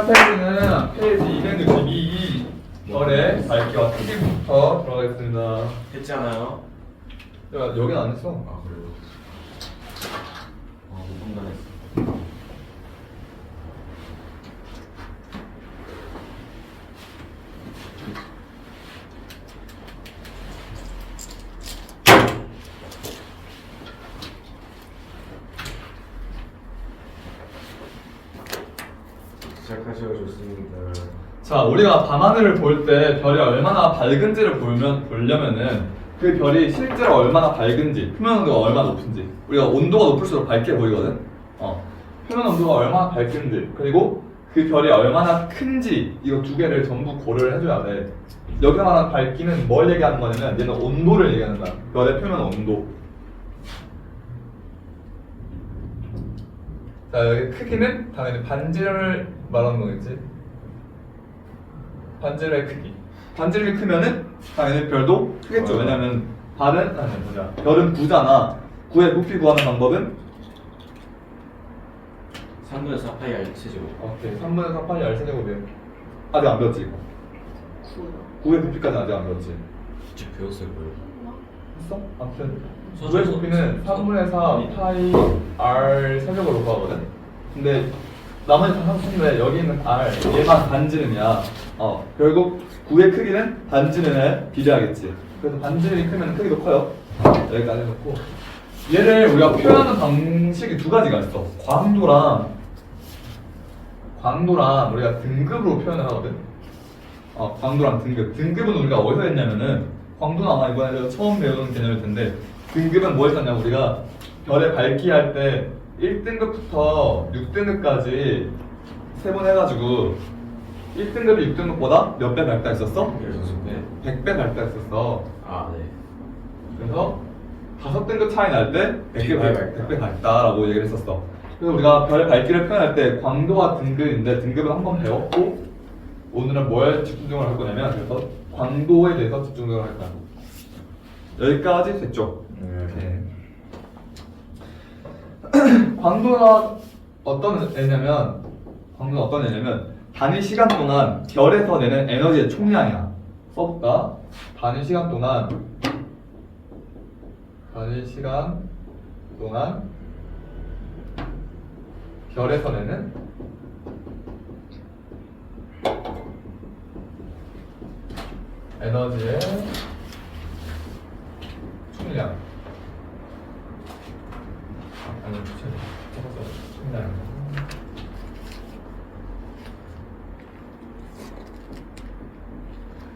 페이지는 페이지 262 별의 밝기와 크기부터 들어가겠습니다. 했지 않아요? 야, 여긴 안 했어. 아 그래요? 아 판단했어. 시작하시면 좋습니다. 자, 우리가 밤하늘을 볼 때 별이 얼마나 밝은지를 보려면은 그 별이 실제로 얼마나 밝은지, 표면 온도가 얼마나 높은지, 우리가 온도가 높을수록 밝게 보이거든. 표면 온도가 얼마나 밝은지, 그리고 그 별이 얼마나 큰지, 이거 두 개를 전부 고려를 해줘야 돼. 여기 말하는 밝기는 뭘 얘기하는 거냐면 얘는 온도를 얘기하는 거야. 별의 표면 온도. 자, 여기 크기는 당연히 반지름을 말하는 거겠지. 반지름의 크기. 반지름이 크면은 당연히 별도 크겠죠. 왜냐면 별은 9잖아. 9의 부피 구하는 방법은 3분의 4파이 R 세제곱. 오케이. 3분의 4파이 R 세제곱이에요. 아직 안 배웠지 이거. 9의 부피까지 아직 안 배웠지. 집 배웠어요 그걸. 했어? 아무튼 9의 부피는 3분의 4 파이 R 세제곱으로 구하거든. 근데 나머지 다 상수인데 여기 있는 R 얘만 반지름이야. 결국 9의 크기는 반지름에 비례하겠지. 그래서 반지름이 크면 크기도 커요. 여기까지 해놓고 얘를 우리가 표현하는 방식이 두 가지가 있어. 광도랑 우리가 등급으로 표현을 하거든. 광도랑 등급. 등급은 우리가 어디서 했냐면은 광도는 아마 이번에 처음 배우는 개념일 텐데 등급은 뭐 했었냐면 우리가 별의 밝기 할 때 1등급부터 6등급까지 세분해가지고 1등급이 6등급보다 몇 배 밝다 했었어? 100배 밝다 했었어. 아 네. 그래서 5등급 차이 날 때 100배 밝다라고 얘기를 했었어. 그래서 우리가 별의 밝기를 표현할 때 광도와 등급인데 등급은 한번 배웠고 오늘은 뭐에 집중을 할 거냐면 그래서 광도에 대해서 집중을 할 거야. 여기까지 됐죠? 오케이. 광도가 어떤 애냐면 단위 시간 동안 별에서 내는 에너지의 총량이야. 써볼까? 단위 시간 동안 별에서 내는 에너지의 총량. 총량.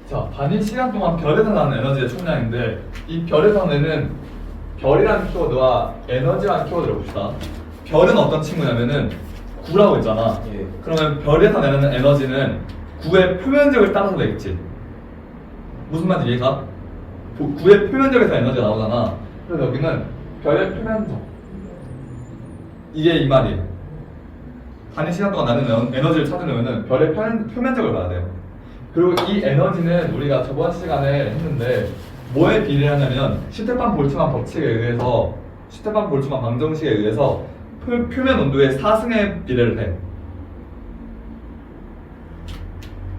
자, 단위 시간 동안 별에서 나는 에너지의 총량인데 이 별에서 내는 별이라는 키워드와 에너지라는 키워드를 봅시다. 별은 어떤 친구냐면은 9라고 했잖아. 예. 그러면 별에서 내는 에너지는 9의 표면적을 따라서 되겠지. 무슨 말인지 이해가? 9의 표면적에서 에너지가 나오잖아. 그래서 여기는 별의 표면적. 이게 이 말이에요. 단위 시간 동안 나는 에너지를 찾으려면 별의 표면적을 봐야 돼요. 그리고 이 에너지는 우리가 저번 시간에 했는데 뭐에 비례하냐면 스테판 볼츠만 법칙에 의해서 스테판 볼츠만 방정식에 의해서 표면 온도의 4승에 비례를 해.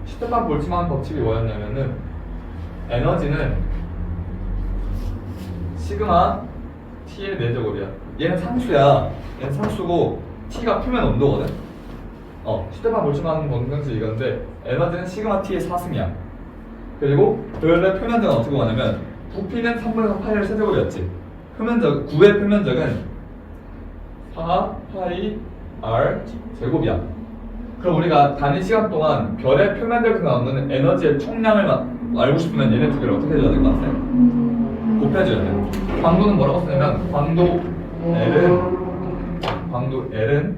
스테판 볼츠만 법칙이 뭐였냐면은 에너지는 시그마 T의 4제곱이야. 얘는 상수야. 얘는 상수고 T가 표면 온도거든. 스테판 볼츠만 방정식 이건데 에너지는 시그마 T의 4승이야. 그리고 별의 표면적은 어떻게 구하냐면 부피는 3분의 3 파이의 세제곱이었지. 9의 표면적은 4 파이 R 제곱이야. 그럼 우리가 단위 시간 동안 별의 표면적에서 나오는 에너지의 총량을 알고 싶으면 얘네 두 개를 어떻게 해줘야 될 것 같아? 곱해줘야 돼. 광도는 뭐라고 쓰냐면 광도 L은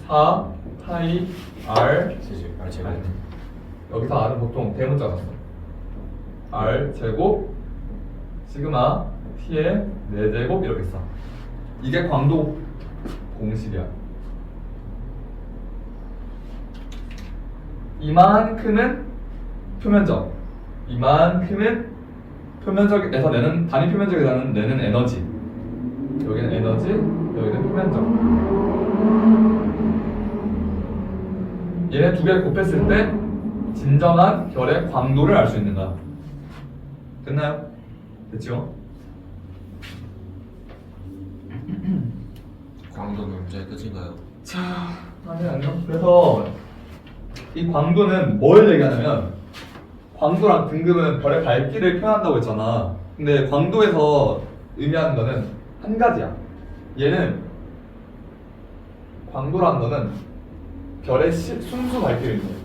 4 파이 R 제곱. 여기서 R은 보통 대문자가 써. R 제곱 시그마 T의 4제곱 이렇게 써. 이게 광도 공식이야. 이만큼은 표면적. 이만큼은 표면적에서 내는 단위 표면적에서 내는 에너지. 여기는 에너지, 여기는 표면적. 얘네 두 개를 곱했을 때 진정한 별의 광도를 알 수 있는 거야. 됐나요? 됐죠? 광도는 문제의 끝인가요? 자, 아니요. 그래서 이 광도는 뭘 얘기하냐면 광도랑 등급은 별의 밝기를 표현한다고 했잖아. 근데 광도에서 의미하는 거는 한 가지야. 얘는 광도라는 거는 별의 순수 밝기를 의미해.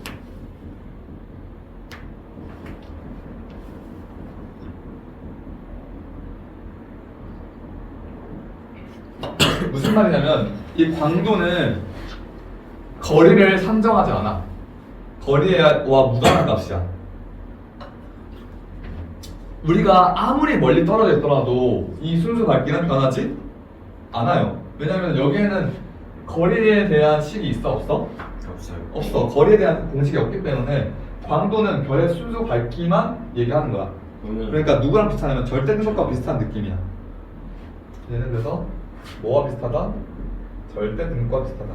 무슨 말이냐면 이 광도는 거리를 산정하지 않아. 거리와 무관한 값이야. 우리가 아무리 멀리 떨어져 있더라도 이 순수 밝기는 변하지 않아요. 왜냐면 여기에는 거리에 대한 식이 있어 없어? 없어요. 없어. 거리에 대한 공식이 없기 때문에 광도는 별의 순수 밝기만 얘기하는 거야. 그러니까 누구랑 비슷하냐면 절대 등급과 비슷한 느낌이야. 얘는 그래서 뭐와 비슷하다? 절대 등급과 비슷하다.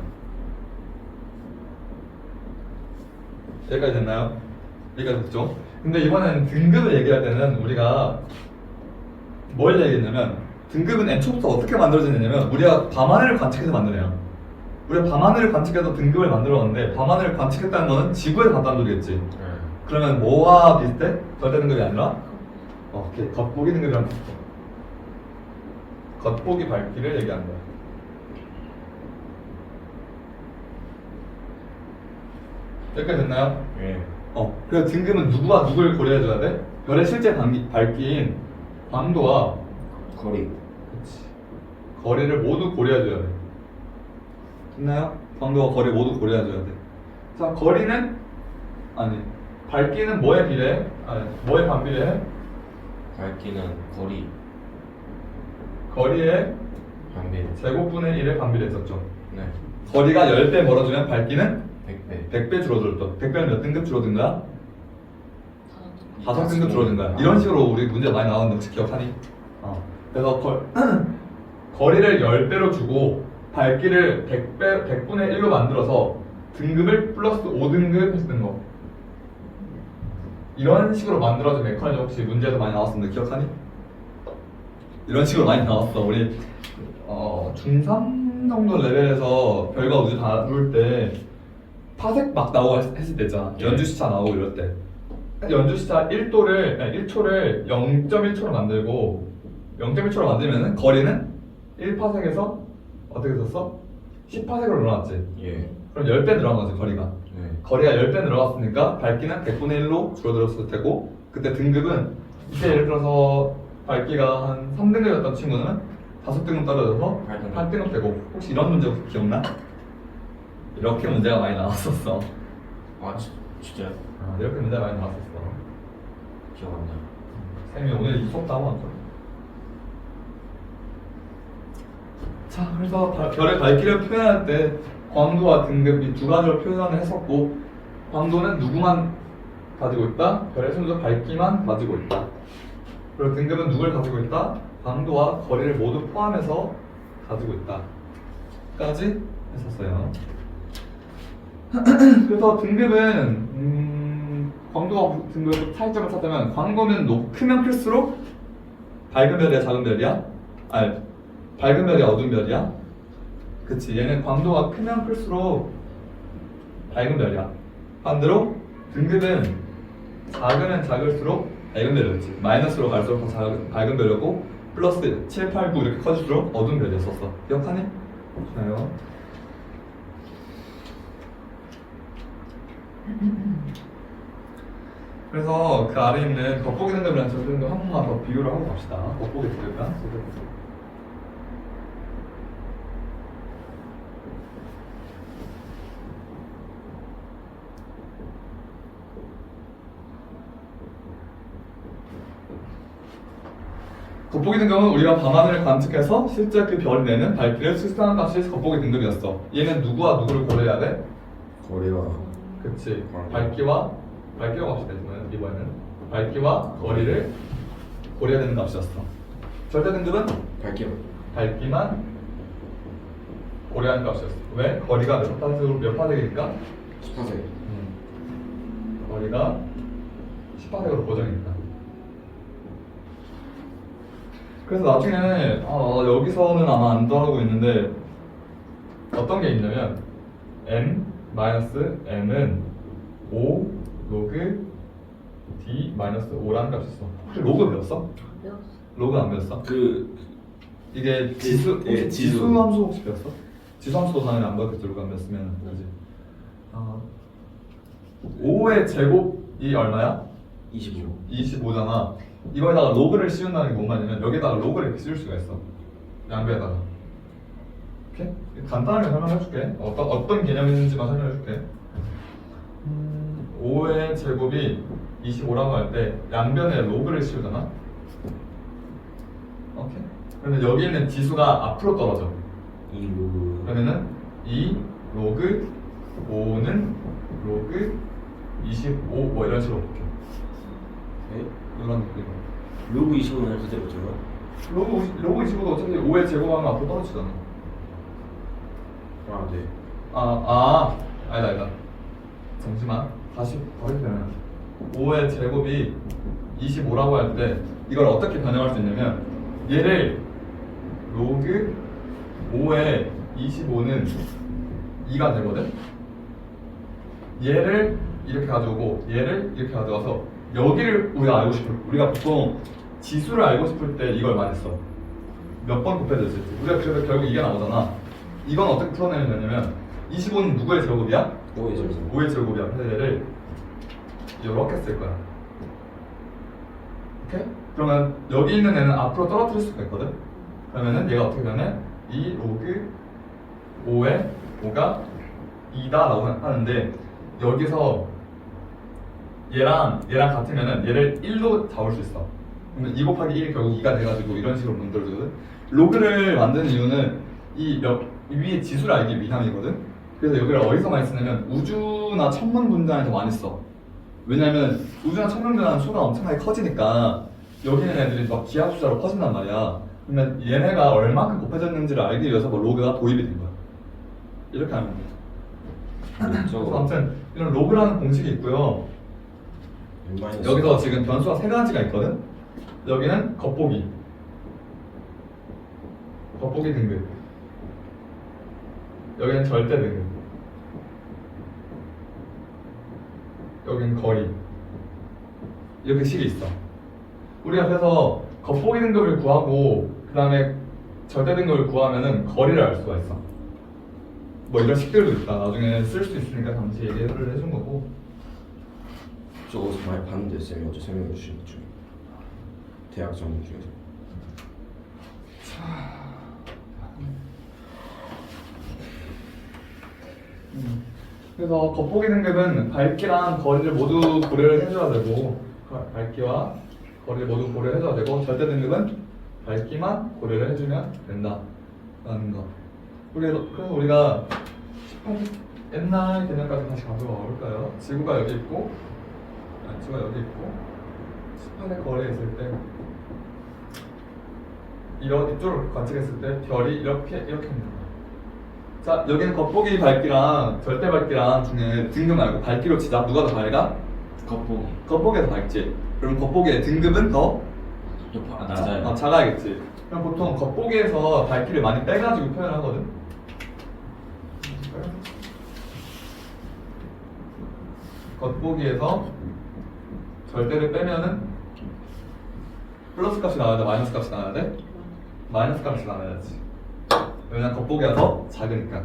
여기까지 됐나요? 여기까지 됐죠? 근데 이번엔 등급을 얘기할 때는 우리가 뭘 얘기했냐면 등급은 애초부터 어떻게 만들어지냐면 우리가 밤하늘을 관측해서 만드네요. 우리가 밤하늘을 관측해서 등급을 만들었는데 밤하늘을 관측했다는 거는 지구에서 봤다는 소리겠지. 그러면 뭐와 비슷해? 절대 등급이 아니라 오케이. 겉보기 등급이랑 비슷해. 겉보기 밝기를 얘기하는 거야. 여기까지 됐나요? 예. 그래서 등급은 누구와 누구를 고려해줘야 돼? 별의 실제 밝기인 광도와 거리. 거리를 모두 고려해줘야 돼. 됐나요? 광도와 거리 모두 고려해줘야 돼. 자, 거리는 밝기는 뭐에 비례해? 뭐에 반비례해? 밝기는 거리. 거리의 반비. 제곱분의 1에 반비례했었죠. 네. 거리가 10배 멀어지면 밝기는 100배. 100배 줄어들었다. 100배는 몇 등급 줄어든 거야? 다섯 5등급 줄어든 거야. 이런 식으로 우리 문제 많이 나왔는데 혹시 기억하니? 그래서 거리를 10배로 주고 밝기를 100분의 1로 만들어서 등급을 플러스 5등급 했던 거. 이런 식으로 만들어진 메커니즘 혹시 문제도 많이 나왔었는데 기억하니? 이런 식으로 많이 나왔어. 우리 중3 정도 레벨에서 별과 우주 다룰 때 파색 막 나오고 했을 때 있잖아. 연주시차 나오고 이럴 때 연주시차 1초를 0.1초로 만들고 0.1초로 만들면은 거리는 1파색에서 어떻게 썼어? 10파색으로 늘어났지. 예. 그럼 10배 늘어난 거지 거리가. 네. 거리가 10배 늘어났으니까 밝기는 100분의 1로 줄어들었을 테고 그때 등급은 이때 예를 들어서 밝기가 한 3등급이었던 친구는 5등급 떨어져서 8등급 되고 혹시 이런 문제 혹시 기억나? 이렇게 문제가 많이 나왔었어. 아 진짜요? 이렇게 문제가 많이 나왔었어. 기억 안 나요. 쌤이 오늘 이 수업도 하고 왔죠. 자, 그래서 별의 밝기를 표현할 때 광도와 등급 이 두 가지로 표현을 했었고 광도는 누구만 가지고 있다? 별의 순수 밝기만 가지고 있다. 그리고 등급은 누굴 가지고 있다? 광도와 거리를 모두 포함해서 가지고 있다. 까지 했었어요. 그래서 등급은 광도와 등급의 차이점을 찾자면 광도는 크면 클수록 밝은 별이야 작은 별이야? 밝은 별이야 어두운 별이야? 그치, 얘는 광도가 크면 클수록 밝은 별이야. 반대로 등급은 작으면 작을수록 밝은 별이었지. 마이너스로 갈수록 더 밝은 별이었고 플러스 7, 8, 9 이렇게 커질수록 어두운 별이었었어. 기억하니? 좋아요. 그래서 그 아래 있는 겉보기 등급이랑 절대 등급 한 번만 더 비교를 하고 갑시다. 겉보기 등급이랑 절대 등급. 겉보기 등급은 우리가 밤하늘을 관측해서 실제 그 별이 내는 밝기를 측정한 값이 겉보기 등급이었어. 얘는 누구와 누구를 고려해야 돼? 거리와 그치. 광도. 밝기와 값이다 이번에는 밝기와 거리를 고려해야 되는 값이었어. 절대 등급은 밝기만 밝기만 고려하는 값이었어. 왜? 거리가 몇 파색이니까 18세. 거리가 18색으로 고정입니다. 그래서 나중에 여기서는 아마 안 들어가고 있는데 어떤 게 있냐면 n-n은 5 로그 d-5라는 값이 있어. 혹시 로그 배웠어? 배웠어. 로그 안 배웠어? 이게 지수 예, 지수 지수. 함수 혹시 배웠어? 지수 함수도 당연히 안 배웠겠지. 로그 안 배웠으면 그지. 5의 제곱이 얼마야? 25. 25잖아. 이거에다가 로그를 씌운다는 게 뭔 말이냐면 여기다가 로그를 이렇게 씌울 수가 있어. 양배에다가. 오케이? 간단하게 설명해줄게. 어떤 개념인지만 설명해줄게. 5의 제곱이 25라고 할 때 양변에 로그를 씌우잖아. 오케이? 그러면 여기 있는 지수가 앞으로 떨어져. 2 로그. 그러면은 2 로그 5는 로그 25 뭐 이런 식으로 볼게. 네? 이런 느낌. 로그 25는 그대로 들어. 로그 25도 어차피 5의 제곱하면 앞으로 떨어지잖아. 아 네. 아니다. 잠시만. 다시 버리면 5의 제곱이 25라고 할 때 이걸 어떻게 변형할 수 있냐면 얘를 로그 5의 25는 2가 되거든? 얘를 이렇게 가져오고 얘를 이렇게 가져와서 여기를 우리가 알고 싶을 우리가 보통 지수를 알고 싶을 때 이걸 많이 써. 몇 번 곱해야 될지. 우리가 그래서 결국 이게 나오잖아. 이건 어떻게 풀어내면 되냐면 25는 누구의 제곱이야? 5의 제곱. 5의 제곱이야. 그래서 얘를 이렇게 쓸 거야. 오케이? 그러면 여기 있는 애는 앞으로 떨어뜨릴 수가 있거든? 그러면은 얘가 어떻게 되냐면 2 로그 5의 5가 2다 라고 하는데 여기서 얘랑 같으면은 얘를 1로 잡을 수 있어. 그러면 2 곱하기 1이 결국 2가 돼가지고 이런 식으로 만들어주거든. 로그를 만드는 이유는 이 위에 지수를 알기 위함이거든. 그래서 여기를 어디서 많이 쓰냐면 우주나 천문 분자에서 많이 써. 왜냐면 우주나 천문 분자는 수가 엄청나게 커지니까 여기 있는 애들이 막 기하 숫자로 커진단 말이야. 그러면 얘네가 얼마큼 곱해졌는지를 알기 위해서 뭐 로그가 도입이 된 거야. 이렇게 하면 돼. 그래서 아무튼 이런 로그라는 공식이 있고요. 여기서 지금 변수가 세 가지가 있거든. 여기는 겉보기 등급. 여기는 절대 등급. 여기는 거리. 이렇게 식이 있어. 우리가 그래서 겉보기 등급을 구하고 그 다음에 절대 등급을 구하면은 거리를 알 수가 있어. 뭐 이런 식들도 있다. 나중에 쓸 수 있으니까 잠시 얘기를 해준 거고. 저 어디서 많이 봤는데 쌤이 어제 설명해 주신 것 중에 대학 전공 중에서. 그래서 겉보기 등급은 밝기랑 거리를 모두 고려를 해줘야 되고 밝기와 거리를 모두 고려를 해줘야 되고 절대 등급은 밝기만 고려를 해주면 된다라는 거. 그래서 우리가 18 옛날 개념까지 다시 가져와 볼까요? 지구가 여기 있고 지구가 여기 있고 18의 거리에 있을 때 이쪽으로 관측했을 때 별이 이렇게 있는. 자, 여기는 겉보기 밝기랑 절대 밝기랑 중에 등급 말고 밝기로 치자. 누가 더 밝아? 겉보기. 겉보기가 더 밝지. 그럼 겉보기의 등급은 더 낮아요. 작아야겠지. 그럼 보통 겉보기에서 밝기를 많이 빼가지고 표현하거든. 겉보기에서 절대를 빼면은 플러스 값이 나와야 돼, 마이너스 값이 나와야 돼? 마이너스 값이 나와야지. 왜냐면 겉보기가 더 작으니까.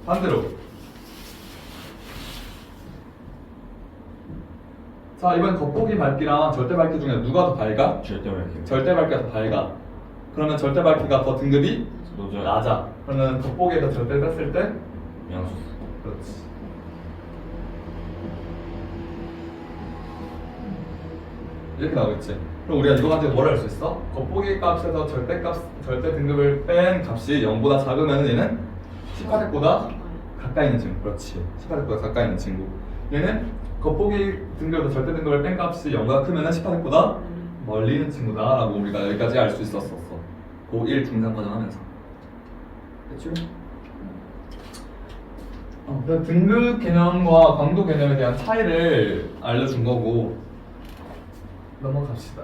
반대로. 자, 이번 겉보기 밝기랑 절대 밝기 중에 누가 더 밝아? 절대 밝기. 절대 밝기가 더 밝아. 그러면 절대 밝기가 더 등급이 낮아. 그러면 겉보기에서 절대 뺐을 때 양수. 그렇지. 이렇게 나오겠지. 그럼 우리가 이거 가지고 뭘 할 수 있어? 겉보기 값에서 절대 등급을 뺀 값이 0보다 작으면 얘는 18획보다 가까이 있는 친구. 그렇지. 18획보다 가까이 있는 친구. 얘는 겉보기 등급에서 절대 등급을 뺀 값이 0보다 크면 18획보다 멀리 있는 친구다라고 우리가 여기까지 알 수 있었어. 고1 중상 과정 하면서. 됐지? 그래서 등급 개념과 광도 개념에 대한 차이를 알려준 거고 넘어갑시다.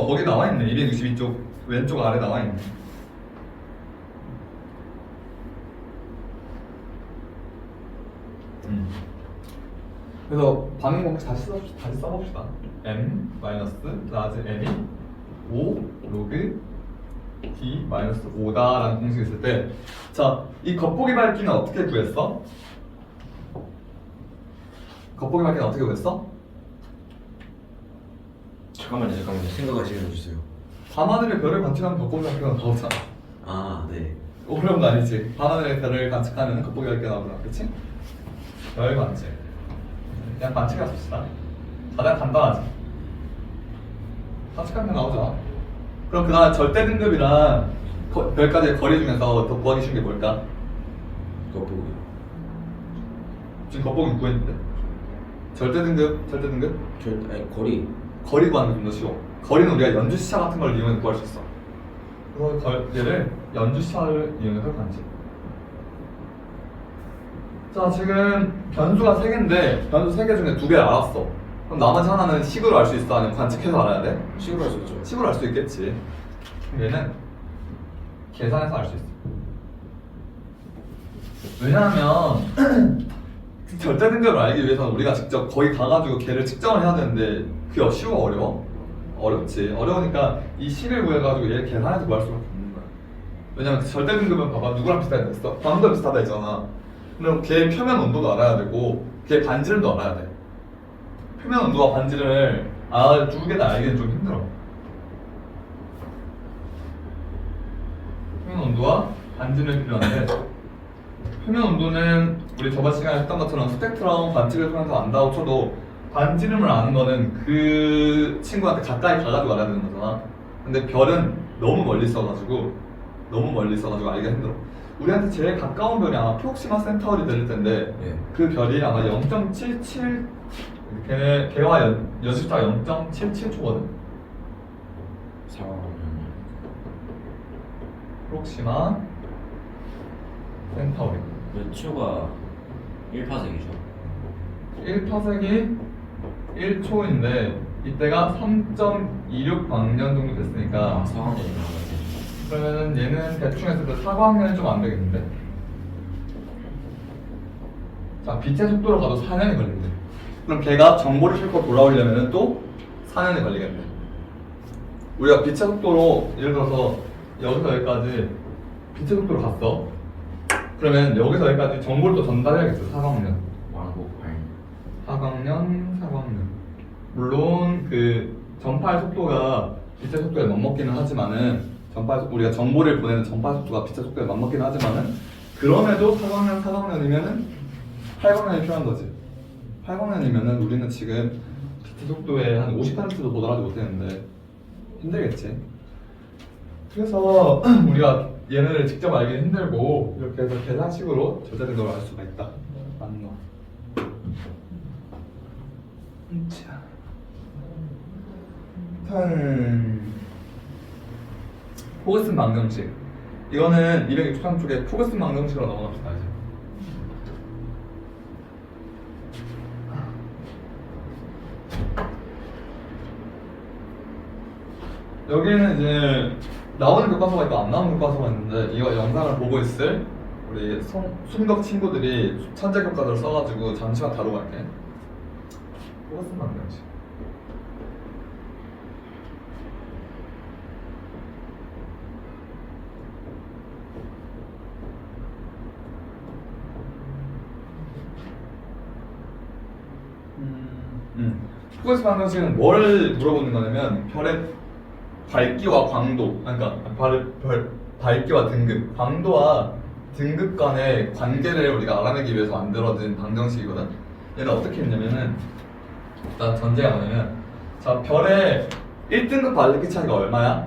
거기 나와 있네. 262쪽 왼쪽 아래 나와 있네. 그래서 반응 공식 다시 써봅시다. m 마이너스 라지 m이 5 로그 d 마이너스 5다라는 공식이 있을 때, 자, 이 겉보기 밝기는 어떻게 구했어? 겉보기 밝기는 어떻게 구했어? 잠깐만요. 생각할 시간 주세요. 밤하늘의 별을 관측하는 겉보기 밝기가 나오잖아. 아, 네. 어려운 거 아니지? 밤하늘의 별을 관측하는 겉보기 밝기가 나오잖아, 그치? 별 관측. 그냥 관측해 봅시다. 가장 간단하지. 관측하면 나오죠. 그럼 그 다음에 절대 등급이랑 별까지의 거리 중에서 더 구하기 쉬운 게 뭘까? 겉보기. 지금 겉보기 구했는데. 절대 등급. 아니, 거리 구하는 게 좀 더 쉬워. 거리는 우리가 연주시차 같은 걸 이용해서 구할 수 있어. 그래서 얘를 연주시차를 이용해서 관측. 자, 지금 변수가 3개인데 변수 3개 중에 2개 알았어. 그럼 나머지 하나는 식으로 알 수 있어? 아니면 관측해서 알아야 돼? 식으로 할 수 있죠. 식으로 알 수 있겠지. 그럼 얘는 계산해서 알 수 있어. 왜냐하면 절대 등급을 알기 위해서는 우리가 직접 거기 가가지고 걔를 측정을 해야 되는데 그게 쉬워 어려워? 어렵지. 어려우니까 이 식을 구해가지고 얘를 계산해서 구할 수밖에 없는 거야. 왜냐면 절대 등급은 봐봐, 누구랑 비슷하다 했어? 광도랑 비슷하다 했잖아. 그럼 걔 표면 온도도 알아야 되고 걔 반지름도 알아야 돼. 표면 온도와 반지름을 두 개 다 알기는 좀 힘들어. 표면 온도와 반지름이 필요한데, 표면 온도는 우리 저번 시간에 했던 것처럼 스펙트럼 관측을 통해서 안다고 쳐도 반지름을 아는 거는 그 친구한테 가까이 가가지고 알아야 되는 거잖아. 근데 별은 너무 멀리 있어가지고 알기가 힘들어. 우리한테 제일 가까운 별이 아마 프록시마 센타우리 될 텐데, 예. 그 별이 아마 0.77, 걔와 연습차 0.77초거든. 상황은 프록시마 센타우리. 몇 초가 1파sek이죠? 1파섹이 1초인데 이때가 3.26 광년 정도 됐으니까, 상황이 나왔네. 그러면은 얘는 대충 했을 때 4광년이 좀 안 되겠는데? 자, 빛의 속도로 가도 4년이 걸린대. 그럼 걔가 정보를 싣고 돌아오려면은 또 4년이 걸리겠네. 우리가 빛의 속도로, 예를 들어서 여기서 여기까지 빛의 속도로 갔어. 그러면 여기서 여기까지 정보를 또 전달해야겠어. 4광년. 왕복 8. 4광년. 물론 그 전파의 속도가 빛의 속도에 맞먹기는 하지만은, 우리가 정보를 보내는 전파 속도가 빛의 속도에 맞먹기는 하지만은, 그럼에도 4광년이면은 8광년이 필요한 거지. 8광년이면은 우리는 지금 빛의 속도에 한 50%도 도달하지 못했는데 힘들겠지. 그래서 우리가 얘네를 직접 알기는 힘들고 이렇게 해서 계산식으로 절대 등급을 알 수가 있다. 맞는 거. 자, 포그슨 방정식. 이거는 263쪽에 포그슨 방정식으로 넘어갑시다. 이제. 여기에는 이제 나오는 교과서가 있고 안 나오는 교과서가 있는데, 이거 영상을 보고 있을 우리 순덕 친구들이 천재 교과서를 써가지고 잠시만 다루고 갈게. 포그슨 방정식. 포그슨 방정식은 뭘 물어보는 거냐면, 별의 밝기와 광도, 그러니까 밝기와 등급, 광도와 등급 간의 관계를 우리가 알아내기 위해서 만들어진 방정식이거든. 얘는 어떻게 했냐면은, 일단 전제가 뭐냐면, 자, 별의 1등급 밝기 차이가 얼마야?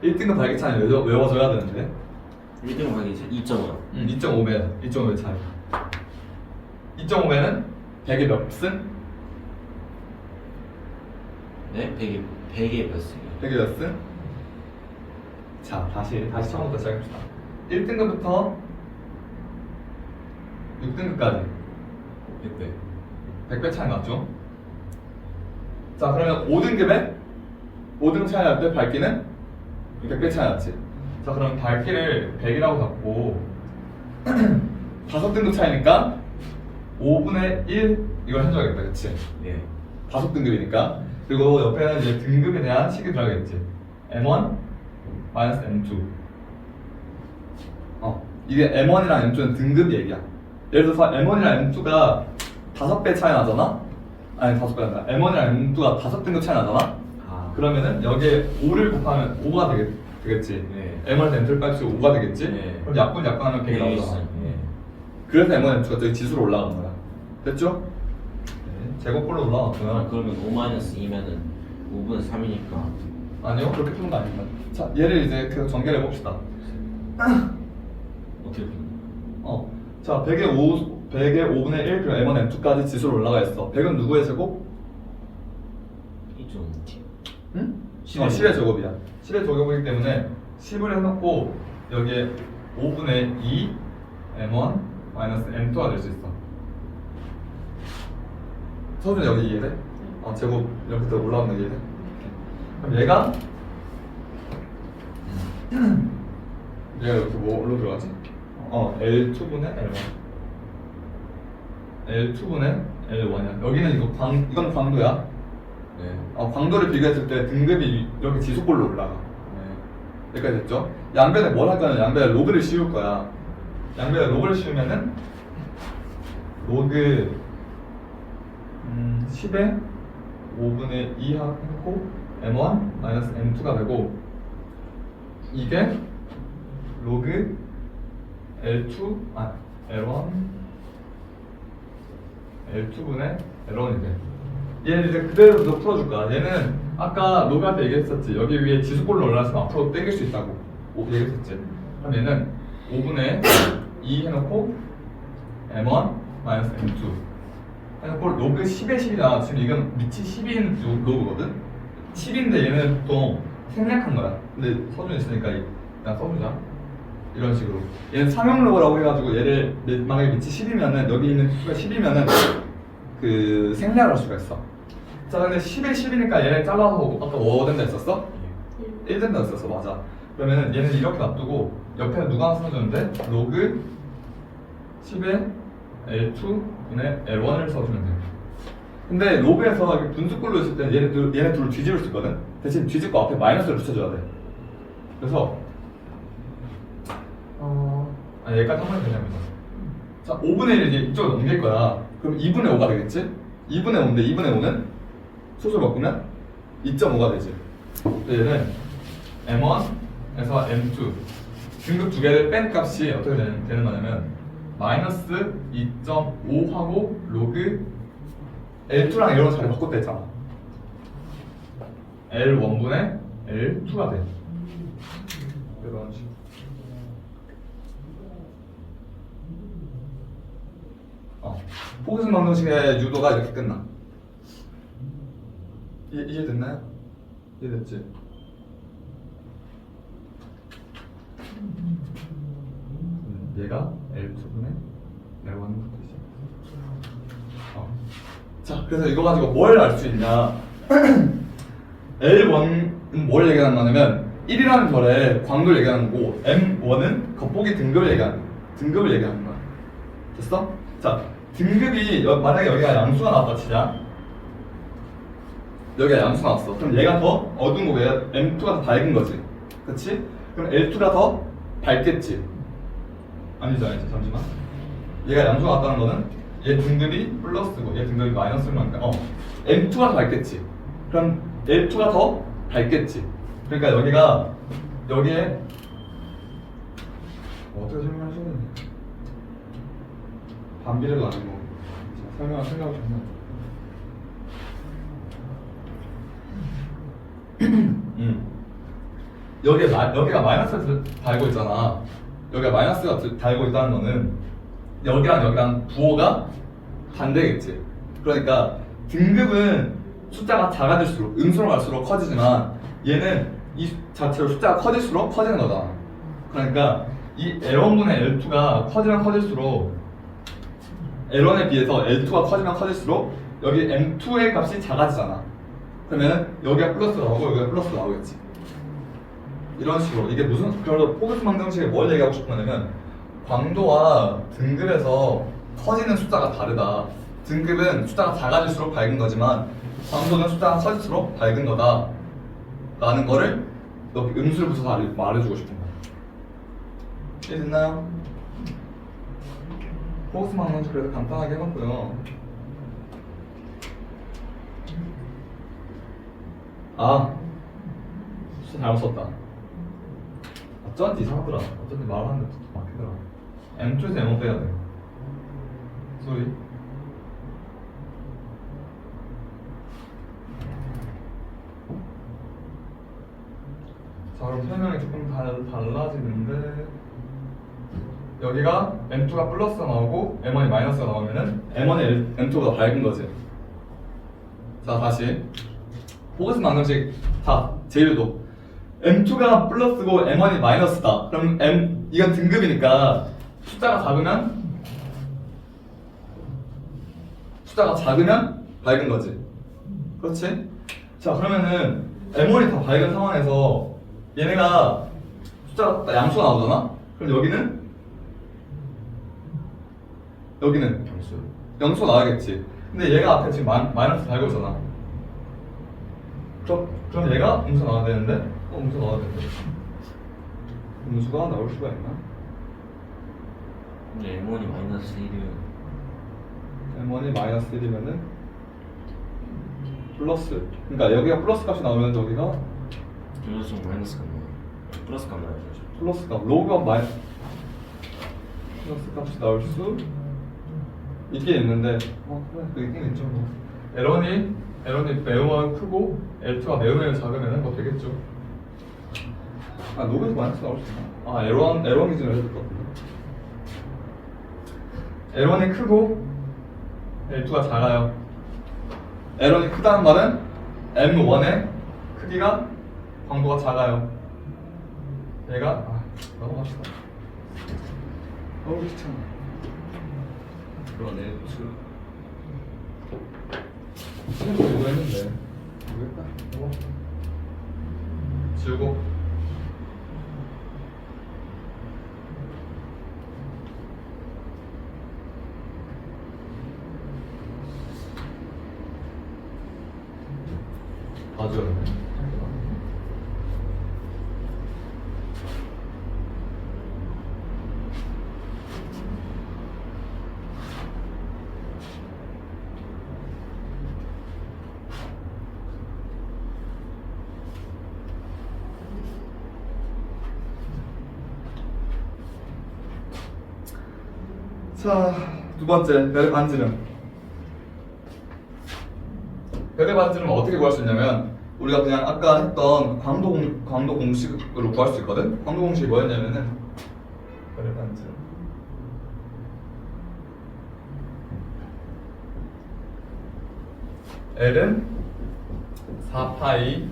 1등급 밝기 차이는 외워줘야 되는데, 1등 가기 2.5요. 2.5배, 2.5배 차이. 2.5배는 100에 몇 승? 네? 100에 몇 승이요? 100에 몇 승? 자, 다시 처음부터 시작합시다. 1등급부터 6등급까지 100배. 100배 차이 났죠? 자, 그러면 5등급 차이 날 때 밝기는 100배 차이 났지. 자, 그럼 밝기를 100이라고 잡고 5등급 차이니까 5분의 1 이걸 해줘야겠다, 그치? 네. 5등급이니까. 그리고 옆에는 이제 등급에 대한 식이 들어가겠지. M1 마이너스 M2. 이게 M1이랑 M2는 등급 얘기야. 예를 들어서 M1이랑 M2가 5배 차이 나잖아? 아니 5배 아니라 M1이랑 M2가 5등급 차이 나잖아? 아. 그러면은 여기에 5를 곱하면 5가 되겠지. 네. M1에서 M2를 빼서 5가 되겠지? 네. 그럼 약분하면 100이 나오잖아. 네. 그래서 M1, M2가 저기 지수로 올라가는 거야. 됐죠? 네. 제곱꼴로 올라갔고요. 아, 그러면 5-2면은 5분의 3이니까. 아니요, 그렇게 푸는 거 아닙니다. 자, 얘를 이제 계속 전개를 해봅시다. 어떻게 푸는 자, 100의 5분의 1, 그리고 M1, M2까지 지수로 올라가 있어. 100은 누구의 제곱? 2.5. 응? 10의 10의 제곱이야. 10의 제곱이기 때문에 10을 해놓고 여기에 5분의 2 M1 마이너스 M2가 될 수 있어. 서준 여기 이해돼? 제곱 이렇게 더 올라오는 거 이해돼? 그럼 얘가 얘가 이렇게 뭐로 들어가지? L2분의 L1 L2분의 L1이야. 여기는 이건 광도야. 네. 광도를 비교했을 때 등급이 이렇게 지속꼴로 올라가. 네. 여기까지 됐죠? 양변에 뭘 할 거냐? 양변에 로그를 씌울 거야. 양변에 로그를 씌우면은 로그 10에 5분의 2 하고 M1 마이너스 M2가 되고 이게 로그 L2 L1 L2분의 L1이 돼. 얘는 이제 그대로 너 풀어줄 거야. 얘는 아까 로그할 때 얘기했었지. 여기 위에 지수꼴로 올라가서 앞으로 당길 수 있다고 얘기했었지. 그럼 얘는 5분의 2 해놓고 M1 마이너스 M2 해놓고 로그 10의 10이다. 지금 이건 밑이 10인 로그거든? 10인데 얘는 보통 생략한 거야. 근데 서준 있으니까 그냥 써주자. 이런 식으로. 얘는 상용 로그라고 해가지고 얘를 만약에 밑이 10이면은 여기 있는 수가 10이면은 그 생략을 할 수가 있어. 자, 근데 10에 10이니까 얘를 잘라서 아까 뭐 된다 했었어? 1 된다 했었어. 맞아. 그러면은 얘는 이렇게 놔두고 옆에 누가 써주는데 로그 10에 L2분의 L1을 써주면 돼. 근데 로그에서 분수꼴로 있을 때 얘네 둘을 뒤집을 수 있거든? 대신 뒤집고 앞에 마이너스를 붙여줘야 돼. 그래서 여기까지 하면 되냐면 자, 5분의 1을 이제 이쪽으로 넘길 거야. 그럼 2분의 5가 되겠지? 2분의 5인데 2분의 5는 소수를 바꾸면 2.5가 되지. 얘는 M1에서 M2 등급 두 개를 뺀 값이 어떻게 되는 거냐면 마이너스 2.5하고 로그 L2랑 이런 거 자리 바꿨다 했잖아. L1분의 L2가 돼. 이런 식으로. 포그슨 방정식의 유도가 이렇게 끝나. 이해됐나요? 이해됐지? 얘가 L2분의 L1인 뜻이야. 자, 그래서 이거 가지고 뭘 알 수 있냐? L1은 뭘 얘기하는 거냐면 1이라는 별의 광도를 얘기하는 거고 M1은 겉보기 등급을 얘기하는 거야. 됐어? 자, 등급이 만약에 여기가 양수가 나왔다 치자. 여기가 양수 나왔어. 그럼 얘가 더 어두운 거야. M2가 더 밝은 거지. 그렇지? 그럼 L2가 더 밝겠지. 아니지. 잠시만. 얘가 양수가 나왔다는 거는 얘 등급이 플러스고 얘 등급이 마이너스라니까 M2가 더 밝겠지. 그럼 L2가 더 밝겠지. 그러니까 여기에 어떻게 설명하시는 반비례도 아니고 설명을 생각하시면 여기가 마이너스를 달고 있잖아. 여기가 마이너스가 달고 있다는 거는 여기랑 여기랑 부호가 반대겠지. 그러니까 등급은 숫자가 작아질수록 음수로 갈수록 커지지만 얘는 이 자체로 숫자가 커질수록 커지는 거다. 그러니까 이 L1분의 L2가 커지면 커질수록 L1에 비해서 L2가 커지면 커질수록 여기 M2의 값이 작아지잖아. 그러면 여기가 플러스 나오고 여기가 플러스 나오겠지. 이런 식으로 이게 무슨 그래서 포그스 방정식에 뭘 얘기하고 싶으냐면 광도와 등급에서 커지는 숫자가 다르다. 등급은 숫자가 작아질수록 밝은 거지만 광도는 숫자가 커질수록 밝은 거다 라는 거를 이렇게 음수를 붙여서 말해주고 싶은 거야. 이해됐나요? 포그스 방정식 그래서 간단하게 해봤고요. 진짜 잘못 썼다. 어쩐지 이상하더라. 어쩐지 말하는데 또 막히더라. M2에서 M1 빼야 돼. 소리. 자, 그럼 설명이 조금 달라지는데 여기가 M2가 플러스가 나오고 M1이 마이너스가 나오면은 M1이 M2보다 밝은 거지. 자, 다시 포그스 방정식 다 제일도 M2가 플러스고 M1이 마이너스다. 그럼 이건 등급이니까 숫자가 작으면 밝은 거지. 그렇지? 자, 그러면은 M1이 다 밝은 상황에서 얘네가 숫자가 양수가 나오잖아? 그럼 여기는 양수가 나와야겠지. 근데 얘가 앞에 지금 마이너스 달고 있잖아. 그럼 얘가 음수 나와야 되는데? 음수 나와야 되는데. 음수가 나올 수가 있나? 근데 M1이 마이너스 1이면 M1이 마이너스 1이면은 플러스. 그러니까 여기가 플러스 값이 나오면 여기가 여기서 마이너스 값 나와요. 플러스 값 나와요. 플러스 값, 로그가 플러스 값이 나올 수 있긴 있는데 그래, 그 있긴 있죠. 뭐. L1이 매우 크고 L2가 매우 작으면 뭐 되겠죠. 로그에서 마이너스 나올 수 있나? L1 기준으로 해줄 것 같은데. L1이 크고 L2가 작아요. L1이 크다는 말은 M1의 크기가 광도가 작아요. 얘가 넘어갑시다. 귀찮아. 그러네. 이거 했는데 모르겠다. 이거 지우고. 다 지웠네. 자, 두 번째, 별의 반지름. 별의 반지름은 어떻게 구할 수 있냐면 우리가 그냥 아까 했던 광도 공식으로 구할 수 있거든? 광도 공식이 뭐였냐면은 별의 반지름 L은 4파이